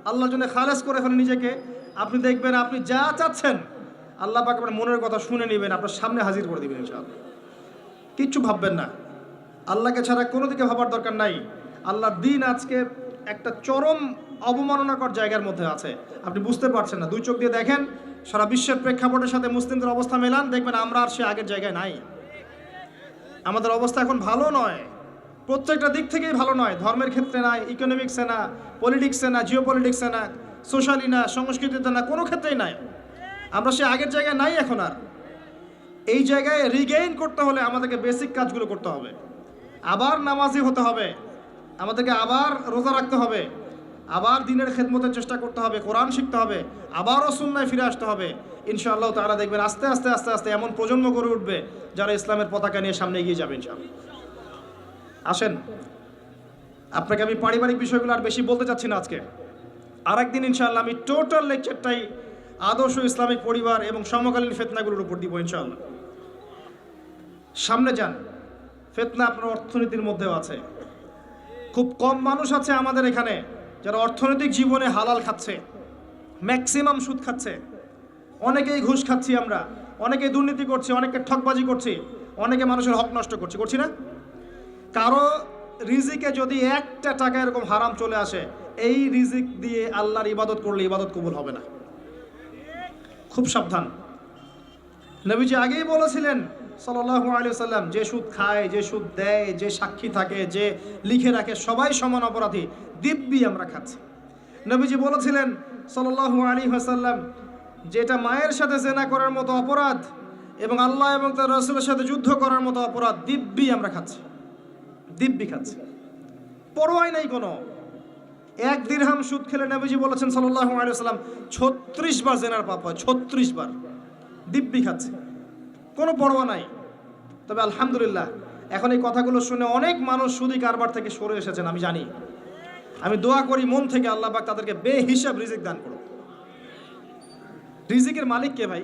আল্লাহর জন্য খালেস করে ফেলেন নিজেকে, আপনি দেখবেন আপনি যা চাচ্ছেন আল্লাহ পাক আপনার মনের কথা শুনে নেবেন, আপনার সামনে হাজির করে দিবেন ইনশাআল্লাহ। কিচ্ছু ভাববেন না, আল্লাহকে ছাড়া কোনো দিকে ভাবার দরকার নাই। আল্লাহর দিন আজকে একটা চরম অবমাননাকর জায়গার মধ্যে আছে, আপনি বুঝতে পারছেন না। দুই চোখ দিয়ে দেখেন, সারা বিশ্বের প্রেক্ষাপটের সাথে মুসলিমদের অবস্থা মেলান, দেখবেন আমরা আর সে আগের জায়গায় নাই। আমাদের অবস্থা এখন ভালো নয়, প্রত্যেকটা দিক থেকেই ভালো নয়। ধর্মের ক্ষেত্রে নাই, ইকোনমিক্সে না, পলিটিক্সে না, জিও পলিটিক্সে না, সোশ্যালি না, সংস্কৃতিতে না, কোনো ক্ষেত্রেই নাই। আমরা সে আগের জায়গায় নাই এখন আর। এই জায়গায় রিগেইন করতে হলে আমাদেরকে বেসিক কাজগুলো করতে হবে। আবার নামাজি হতে হবে, আমাদেরকে আবার রোজা রাখতে হবে, আবার দিনের খেদমতের চেষ্টা করতে হবে, কোরআন শিখতে হবে, আবারও সুন্নায় ফিরে আসতে হবে। ইনশাআল্লাহ তাআলা দেখবেন আস্তে আস্তে আস্তে আস্তে এমন প্রজন্ম গড়ে উঠবে যারা ইসলামের পতাকা নিয়ে সামনে এগিয়ে যাবে ইনশাআল্লাহ। আসেন, আপনাকে আমি পারিবারিক বিষয়গুলো আর বেশি বলতে চাচ্ছি না আজকে। আরেকদিন ইনশাআল্লাহ আমি টোটাল লেকচারটাই আদর্শ ইসলামিক পরিবার এবং সমকালীন ফিতনাগুলোর উপর দিব ইনশাআল্লাহ। সামনে যান। ফিতনা আপনার অর্থনীতির মধ্যেও আছে। খুব কম মানুষ আছে আমাদের এখানে যারা অর্থনৈতিক জীবনে হালাল খাচ্ছে, ম্যাক্সিমাম সুদ খাচ্ছে। অনেকেই ঘুষ খাচ্ছি আমরা, অনেকেই দুর্নীতি করছি, অনেকে ঠকবাজি করছি, অনেকে মানুষের হক নষ্ট করছি না? কারো রিজিকে যদি একটা টাকা এরকম হারাম চলে আসে, এই রিজিক দিয়ে আল্লাহর ইবাদত করলে ইবাদত কবুল হবে না। খুব সাবধান। নবীজি আগেই বলেছিলেন সাল্লাল্লাহু আলাইহি ওয়াসাল্লাম, যে সুদ খায়, যে সুদ দেয়, যে সাক্ষী থাকে, যে লিখে রাখে, সবাই সমান অপরাধী। দিব্যি আমরা খাচ্ছি। নবীজি বলেছিলেন সাল্লাল্লাহু আলাইহি ওয়াসাল্লাম, যেটা মায়ের সাথে জেনা করার মতো অপরাধ এবং আল্লাহ এবং তার রাসূলের সাথে যুদ্ধ করার মতো অপরাধ, দিব্যি আমরা খাচ্ছি, দিব্যি খাচ্ছি, পরোয়াই নাই কোনো। এক দিরহাম সুদ খেলে নবীজি বলেছেন সাল্লাল্লাহু আলাইহি ওয়াসাল্লাম 36 বার জেনার পাপ হয়, 36 বার। দিব্যি খাচ্ছে, কোনো পরোয়া নাই। তবে আলহামদুলিল্লাহ এখন এই কথাগুলো শুনে অনেক মানুষ সুদি কারবার থেকে সরে এসেছেন, আমি জানি। আমি দোয়া করি মন থেকে আল্লাহ পাক তাদেরকে বেহিসাব রিজিক দান করুন। রিজিকের মালিক কে ভাই?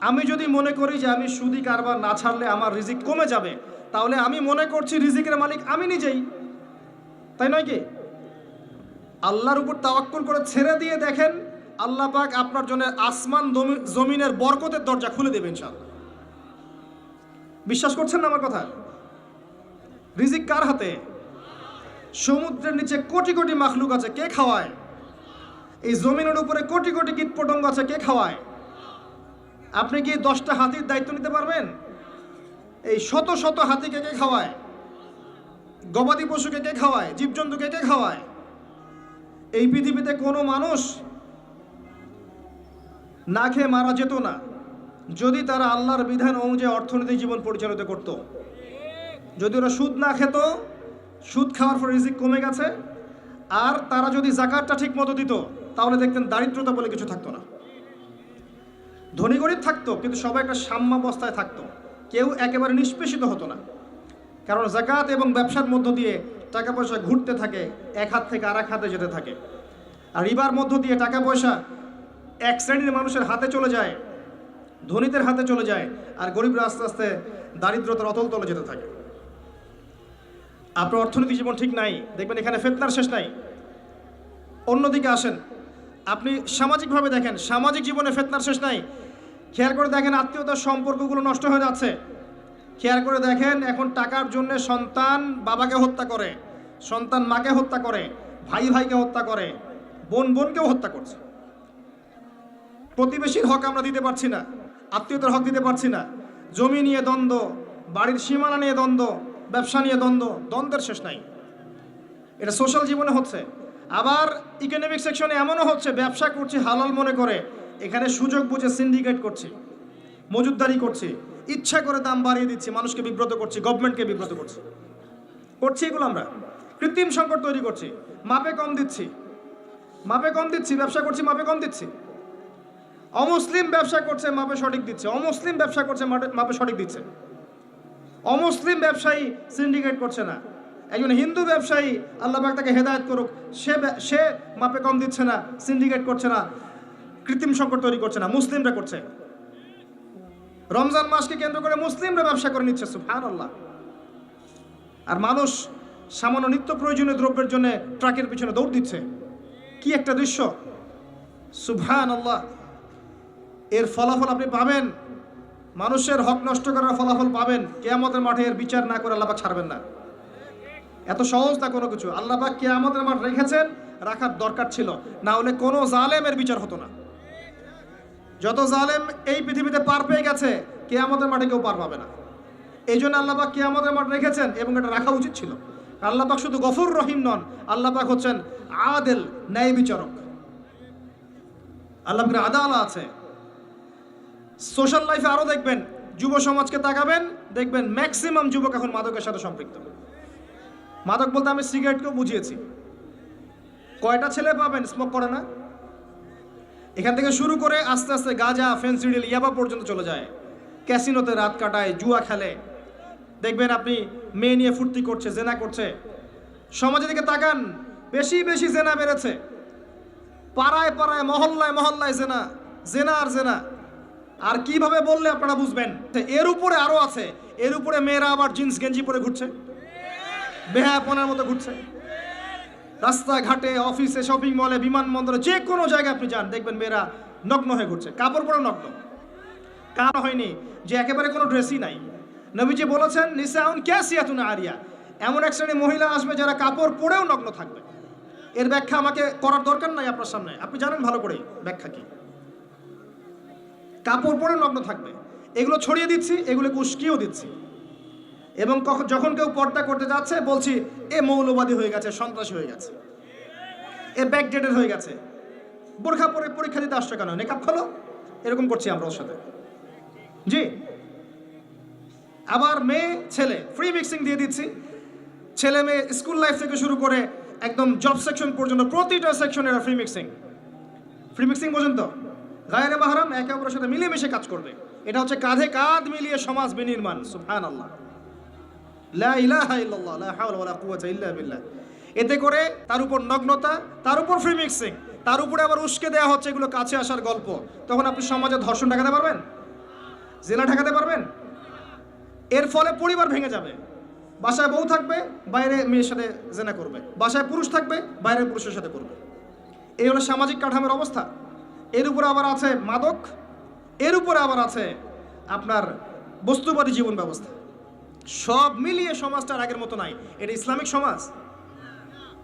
আমি যদি মনে করি যে আমি সুদি কারবার না ছাড়লে আমার রিজিক কমে যাবে, তাহলে আমি মনে করছি রিজিকের মালিক আমি নিজেই, তাই নয় কি? আল্লাহর উপর তাওয়াক্কুল করে ছেড়ে দিয়ে দেখেন, আল্লাহ পাক আপনার জন্য আসমান জমিনের বরকতের দরজা খুলে দেবেন ইনশাআল্লাহ। বিশ্বাস করছেন না আমার কথা? রিজিক কার হাতে? সমুদ্রের নিচে কোটি কোটি মাখলুক আছে, কে খাওয়ায়? এই জমিনের উপরে কোটি কোটি কীটপতঙ্গ আছে, কে খাওয়ায়? আপনি কি 10টা হাতির দায়িত্ব নিতে পারবেন? এই শত শত হাতিকে কে খাওয়ায়? গবাদি পশুকে কে খাওয়ায়? জীবজন্তুকে কে খাওয়ায়? এই পৃথিবীতে কোনো মানুষ না খেয়ে মারা যেত না যদি তারা আল্লাহর বিধান অনুযায়ী অর্থনৈতিক জীবন পরিচালিত করত। যদি ওরা সুদ না খেত, সুদ খাওয়ার পর রিজিক কমে গেছে, আর তারা যদি যাকাতটা ঠিক মতো দিত, তাহলে দেখতেন দারিদ্রতা বলে কিছু থাকতো না। ধনী গরিব থাকতো, কিন্তু সবাই একটা সাম্যাবস্থায় থাকতো, কেউ একেবারে নিষ্পেষিত হতো না। কারণ যাকাত এবং ব্যবসার মধ্য দিয়ে টাকা পয়সা ঘুরতে থাকে, এক হাত থেকে আর এক হাতে যেতে থাকে। আর রিবার মধ্য দিয়ে টাকা পয়সা এক শ্রেণীর মানুষের হাতে চলে যায়, ধনীদের হাতে চলে যায়, আর গরিবরা আস্তে আস্তে দারিদ্রতার অতল তলে যেতে থাকে। আপনার অর্থনৈতিক জীবন ঠিক নাই, দেখবেন এখানে ফিতনার শেষ নাই। অন্যদিকে আসেন, আপনি সামাজিকভাবে দেখেন, সামাজিক জীবনে ফিতনার শেষ নাই। খেয়াল করে দেখেন, আত্মীয়তার সম্পর্কগুলো নষ্ট হয়ে যাচ্ছে। খেয়াল করে দেখেন, এখন টাকার জন্য সন্তান বাবাকে হত্যা করে, সন্তান মাকে হত্যা করে, ভাই ভাইকে হত্যা করে, বোন বোনকেও হত্যা করছে। প্রতিবেশীর হক আমরা দিতে পারছি না, আত্মীয়তার হক দিতে পারছি না। জমি নিয়ে দ্বন্দ্ব, বাড়ির সীমানা নিয়ে দ্বন্দ্ব, ব্যবসা নিয়ে দ্বন্দ্ব, দ্বন্দ্বের শেষ নাই। এটা সোশ্যাল জীবনে হচ্ছে। আবার ইকোনমিক সেকশনে এমনও হচ্ছে, ব্যবসা করছি হালাল মনে করে, এখানে সুযোগ বুঝে সিন্ডিকেট করছি, মজুদদারি করছি, ইচ্ছা করে দাম বাড়িয়ে দিচ্ছি, মানুষকে বিব্রত করছি, গভর্নমেন্টকে বিব্রত করছি, এগুলো আমরা কৃত্রিম সংকট তৈরি করছি, মাপে কম দিচ্ছি, ব্যবসা করছি মাপে কম দিচ্ছি। অমুসলিম ব্যবসা করছে মাপে সঠিক দিচ্ছে, অমুসলিম ব্যবসা করছে মাপে সঠিক দিচ্ছে। অমুসলিম ব্যবসায়ী সিন্ডিকেট করছে না, একজন হিন্দু ব্যবসায়ী আল্লাহ পাক তাকে হেদায়েত করুক, সে মাপে কম দিচ্ছে না, সিন্ডিকেট করছে না, কৃত্রিম সংকট তৈরি করছে না, মুসলিমরা করছে। রমজান মাসকে কেন্দ্র করে মুসলিমরা ব্যবসা করে নিচ্ছে, সুবহানাল্লাহ। আর মানুষ সামান্য নিত্য প্রয়োজনীয় দ্রব্যের জন্য ট্রাকের পিছনে দৌড় দিচ্ছে। কি একটা দৃশ্য, সুবহানাল্লাহ। এর ফলাফল আপনি পাবেন, মানুষের হক নষ্ট করার ফলাফল পাবেন। কিয়ামতের মাঠে এর বিচার না করে আল্লাহ পাক ছাড়বেন না। এত সহজ না কোনো কিছু। আল্লাহ পাক কিয়ামতের মাঠ রেখেছেন, রাখার দরকার ছিল, না হলে কোনো জালেমের বিচার হতো না। যত জালেম এই পৃথিবীতে পার পেয়ে গেছে, কিয়ামতের মাঠে কেউ পার পাবে না। এই জন্য আল্লাহ পাক কিয়ামতের মাঠ রেখেছেন এবং এটা রাখা উচিত ছিল। আল্লাহ পাক শুধু গফুর রহিম নন, আল্লাহ পাক হচ্ছেন আদেল, ন্যায় বিচারক। আল্লাহ পাকের আদালত আছে। সোশ্যাল লাইফে আরো দেখবেন, যুব সমাজকে তাকাবেন, দেখবেন ম্যাক্সিমাম যুবক এখন মাদকের সাথে সম্পৃক্ত। মাদক বলতে আমি সিগারেটকেও বুঝিয়েছি। কয়টা ছেলে পাবেন স্মোক করে না? এখান থেকে শুরু করে আস্তে আস্তে গাঁজা, ফেন্সিডিল, ইয়াবা পর্যন্ত চলে যায়। ক্যাসিনোতে রাত কাটায়, জুয়া খেলে, দেখবেন আপনি মেয়ে নিয়ে ফুর্তি করছে, জেনা করছে। সমাজের দিকে তাকান, বেশি বেশি জেনা বেড়েছে। পাড়ায় পাড়ায়, মহল্লায় মহল্লায় জেনা, জেনা আর জেনা। আর কিভাবে বললে আপনারা বুঝবেন? এর উপরে আরো আছে। এর উপরে মেয়েরা আবার জিন্স গেঞ্জি পরে ঘুরছে, বেহায়াপনার মতো ঘুরছে। রাস্তাঘাটে, অফিসে, শপিং মলে, বিমানবন্দরে, যে কোনো জায়গায় আপনি যান, দেখবেন মেয়েরা নগ্ন হয়ে ঘুরছে, কাপড় পরে নগ্ন। কারণ হয়নি যে একেবারে কোনো ড্রেসই নাই। নবীজি বলেছেন নিসাউন কাসিয়াতুন আরিয়া, এমন এক শ্রেণী মহিলা আসবে যারা কাপড় পরেও নগ্ন থাকবে। এর ব্যাখ্যা আমাকে করার দরকার নাই আপনার সামনে, আপনি জানেন ভালো করে ব্যাখ্যা কি। কাপড় পরে নগ্ন থাকবে, এগুলো ছড়িয়ে দিচ্ছি, এগুলোকে উস্কিয়েও দিচ্ছি। এবং যখন কেউ পর্দা করতে যাচ্ছে বলছি এ মৌলবাদী হয়ে গেছে, সন্ত্রাসী হয়ে গেছে, এ ব্যাকডেটেড হয়ে গেছে, বোরখা পরে পরীক্ষা দিতে আসছে কেন, নেকাব খোলো, এরকম করছি আমরা ওর সাথে। জি, আবার মেয়ে ছেলে ফ্রি মিক্সিং দিয়ে দিচ্ছি। ছেলে মেয়ে স্কুল লাইফ থেকে শুরু করে একদম জব সেকশন পর্যন্ত প্রতিটা সেকশনে ফ্রি মিক্সিং পর্যন্ত। গায়রে মাহরাম একে অপরের সাথে মিলেমিশে কাজ করবে। এটা হচ্ছে কাঁধে কাঁধ মিলিয়ে সমাজ বিনির্মাণ। সুবহানাল্লাহ, লা ইলাহা ইল্লাল্লাহ, লা হাওলা ওয়ালা কুওয়াতা ইল্লা বিল্লাহ। এতে করে তার উপর নগ্নতা, তার উপর ফ্রি মিক্সিং, তার উপরে আবার উস্কে দেওয়া হচ্ছে এগুলো কাছে আসার গল্প। তখন আপনি সমাজে ধর্ষণ ঠেকাতে পারবেন? জেনা ঠেকাতে পারবেন? এর ফলে পরিবার ভেঙে যাবে। বাসায় বউ থাকবে, বাইরে মেয়ের সাথে জেনা করবে। বাসায় পুরুষ থাকবে, বাইরে পুরুষের সাথে করবে। এই হলো সামাজিক কাঠামোর অবস্থা। এর উপরে আবার আছে মাদক, এর উপরে আবার আছে আপনার বস্তুবাদী জীবন ব্যবস্থা। সব মিলিয়ে সমাজটা আগের মতো নাই। এটা ইসলামিক সমাজ।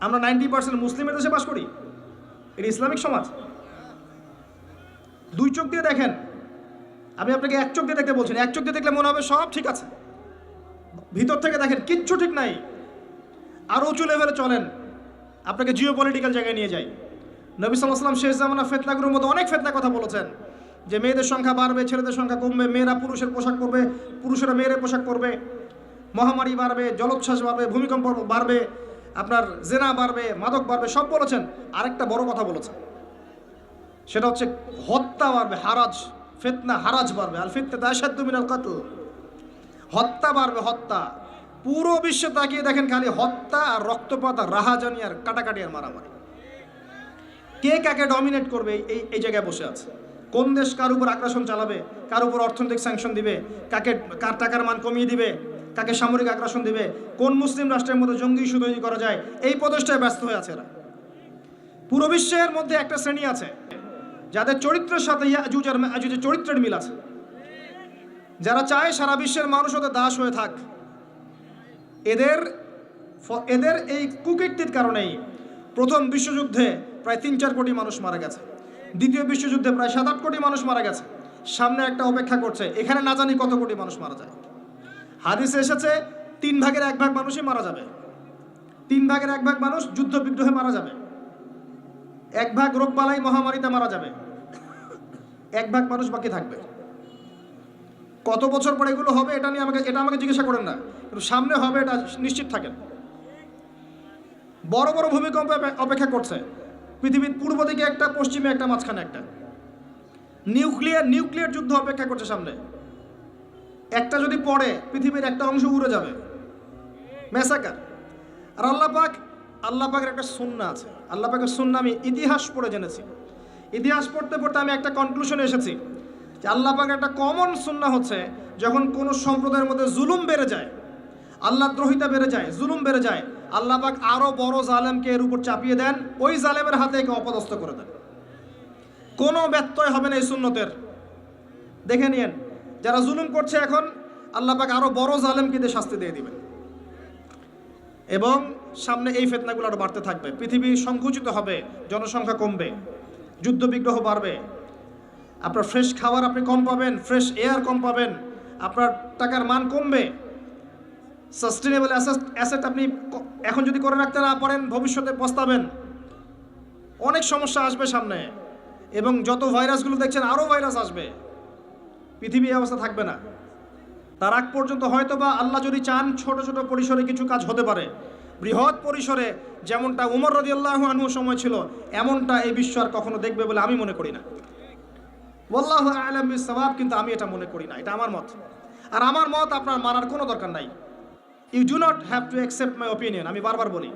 আমরা 90% মুসলিমের দেশে বাস করি, এটা ইসলামিক সমাজ। দুই চোখ দিয়ে দেখেন, আমি আপনাকে এক চোখ দিয়ে দেখতে বলছি না। এক চোখ দিয়ে দেখলে মনে হবে সব ঠিক আছে, ভিতর থেকে দেখেন কিচ্ছু ঠিক নাই। আরও উঁচু লেভেলে চলেন, আপনাকে জিও পলিটিক্যাল জায়গায় নিয়ে যাই। নবী সাল্লাল্লাহু আলাইহি ওয়াসাল্লাম শেষ জামানা ফিতনাগুলোর মধ্যে অনেক ফিতনা কথা বলেছেন, যে মেয়েদের সংখ্যা বাড়বে, ছেলেদের সংখ্যা কমবে, মেয়েরা পুরুষের পোশাক পরবে, পুরুষেরা মেয়ের পোশাক পরবে, মহামারী বাড়বে, জলোচ্ছ্বাস বাড়বে, ভূমিকম্প বাড়বে, আপনার জেনা বাড়বে, মাদক বাড়বে, সব বলেছেন। আরেকটা বড় কথা বলেছেন, সেটা হচ্ছে হত্যা বাড়বে, হারাজ, ফিতনা হারাজ বাড়বে। আল ফিতনাতু আশাদ্দু মিনাল কতল, হত্যা বাড়বে, হত্যা। পুরো বিশ্বে তাকিয়ে দেখেন খালি হত্যা আর রক্তপাত আর রাহাজানি আর কাটাকাটি আর মারামারি। কে কাকে ডমিনেট করবে এই জায়গায় বসে আছে। কোন দেশ কার উপর আগ্রাসন চালাবে, কার উপর অর্থনৈতিক স্যাংশন দিবে, কার টাকার মান কমিয়ে দিবে, কাকে সামরিক আগ্রাসন দিবে, কোন মুসলিম রাষ্ট্রের মধ্যে জঙ্গি ইস্যু তৈরি করা যায়, এই প্রচেষ্টায় ব্যস্ত হয়ে আছে এরা। পুরো বিশ্বের মধ্যে একটা শ্রেণী আছে যাদের চরিত্রের সাথে ইয়াজুজ আর মাজুজের চরিত্রের মিল আছে, যারা চায় সারা বিশ্বের মানুষ ওদের দাস হয়ে থাক। এদের এই কুকীর্তির কারণেই প্রথম বিশ্বযুদ্ধে প্রায় 3-4 কোটি মানুষ মারা গেছে, দ্বিতীয় বিশ্বযুদ্ধে প্রায় 7-8 কোটি মানুষ মারা গেছে। সামনে একটা অপেক্ষা করছে, এখানে না জানি কত কোটি মানুষ মারা যায়। হাদিসে এসেছে 3 ভাগের 1 ভাগ মানুষই মারা যাবে। 3 ভাগের 1 ভাগ মানুষ যুদ্ধ বিগ্রহে মারা যাবে, 1 ভাগ রোগবালাই মহামারীতে মারা যাবে, 1 ভাগ মানুষ বাকি থাকবে। কত বছর পরে এগুলো হবে এটা নিয়ে আমাকে জিজ্ঞাসা করেন না, কিন্তু সামনে হবে এটা নিশ্চিত থাকেন। বড় বড় ভূমিকম্প অপেক্ষা করছে পৃথিবীর পূর্ব দিকে একটা, পশ্চিমে একটা, মাঝখানে একটা। নিউক্লিয়ার যুদ্ধ অপেক্ষা করছে সামনে। একটা যদি পড়ে পৃথিবীর একটা অংশ উড়ে যাবে, ম্যাসাকার। আর আল্লাহ পাকের একটা সুন্নাহ আছে। আল্লাহ পাকের সুন্নাহ আমি ইতিহাস পড়ে জেনেছি। ইতিহাস পড়তে পড়তে আমি একটা কনক্লুশনে এসেছি যে আল্লাহ পাকের একটা কমন সুন্নাহ হচ্ছে, যখন কোনো সম্প্রদায়ের মধ্যে জুলুম বেড়ে যায়, আল্লাহ দ্রোহিতা বেড়ে যায়, জুলুম বেড়ে যায়, আল্লাহ পাক আরও বড় জালেমকে এর উপর চাপিয়ে দেন, ওই জালেমের হাতে একে অপদস্থ করে দেন। কোনো ব্যত্যয় হবে না এই সুন্নতের। দেখে নিয়েন, যারা জুলুম করছে এখন, আল্লাহ পাক আরও বড় জালেমকে দিয়ে শাস্তি দিয়ে দিবেন। এবং সামনে এই ফিতনাগুলো আরও বাড়তে থাকবে। পৃথিবী সংকুচিত হবে, জনসংখ্যা কমবে, যুদ্ধ বিগ্রহ বাড়বে, আপনার ফ্রেশ খাবার আপনি কম পাবেন, ফ্রেশ এয়ার কম পাবেন, আপনার টাকার মান কমবে। সাস্টেনেবল অ্যাসেট আপনি এখন যদি করে রাখতে না পারেন, ভবিষ্যতে পস্তাবেন। অনেক সমস্যা আসবে সামনে, এবং যত ভাইরাসগুলো দেখছেন আরও ভাইরাস আসবে। পৃথিবী এই অবস্থা থাকবে না। তার আগ পর্যন্ত হয়তো বা আল্লাহ যদি চান ছোট ছোট পরিসরে কিছু কাজ হতে পারে। বৃহৎ পরিসরে যেমনটা উমর রাদিয়াল্লাহু আনহু সময় ছিল, এমনটা এই বিশ্ব আর কখনো দেখবে বলে আমি মনে করি না। ওয়াল্লাহু আ'লাম বিস-সাওয়াব, কিন্তু আমি এটা মনে করি না। এটা আমার মত, আর আমার মত আপনার মানার কোনো দরকার নাই। You do not have to accept my opinion. আমি বারবার বলি,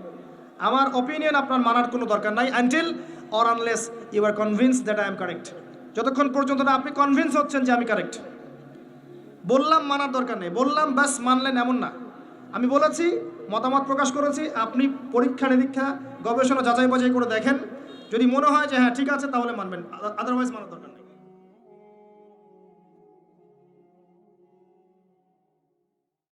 আমার ওপিনিয়ন আপনার মানার কোনো দরকার নাই, until or unless you are convinced that I am correct. যতক্ষণ পর্যন্ত না আপনি কনভিন্স হচ্ছেন যে আমি কারেক্ট। বললাম মানার দরকার নেই, বললাম ব্যাস মানলেন এমন না। আমি বলেছি, মতামত প্রকাশ করেছি, আপনি পরীক্ষা নিরীক্ষা, গবেষণা, যাচাই বাছাই করে দেখেন। যদি মনে হয় যে হ্যাঁ ঠিক আছে, তাহলে মানবেন, আদারওয়াইজ মানার দরকার।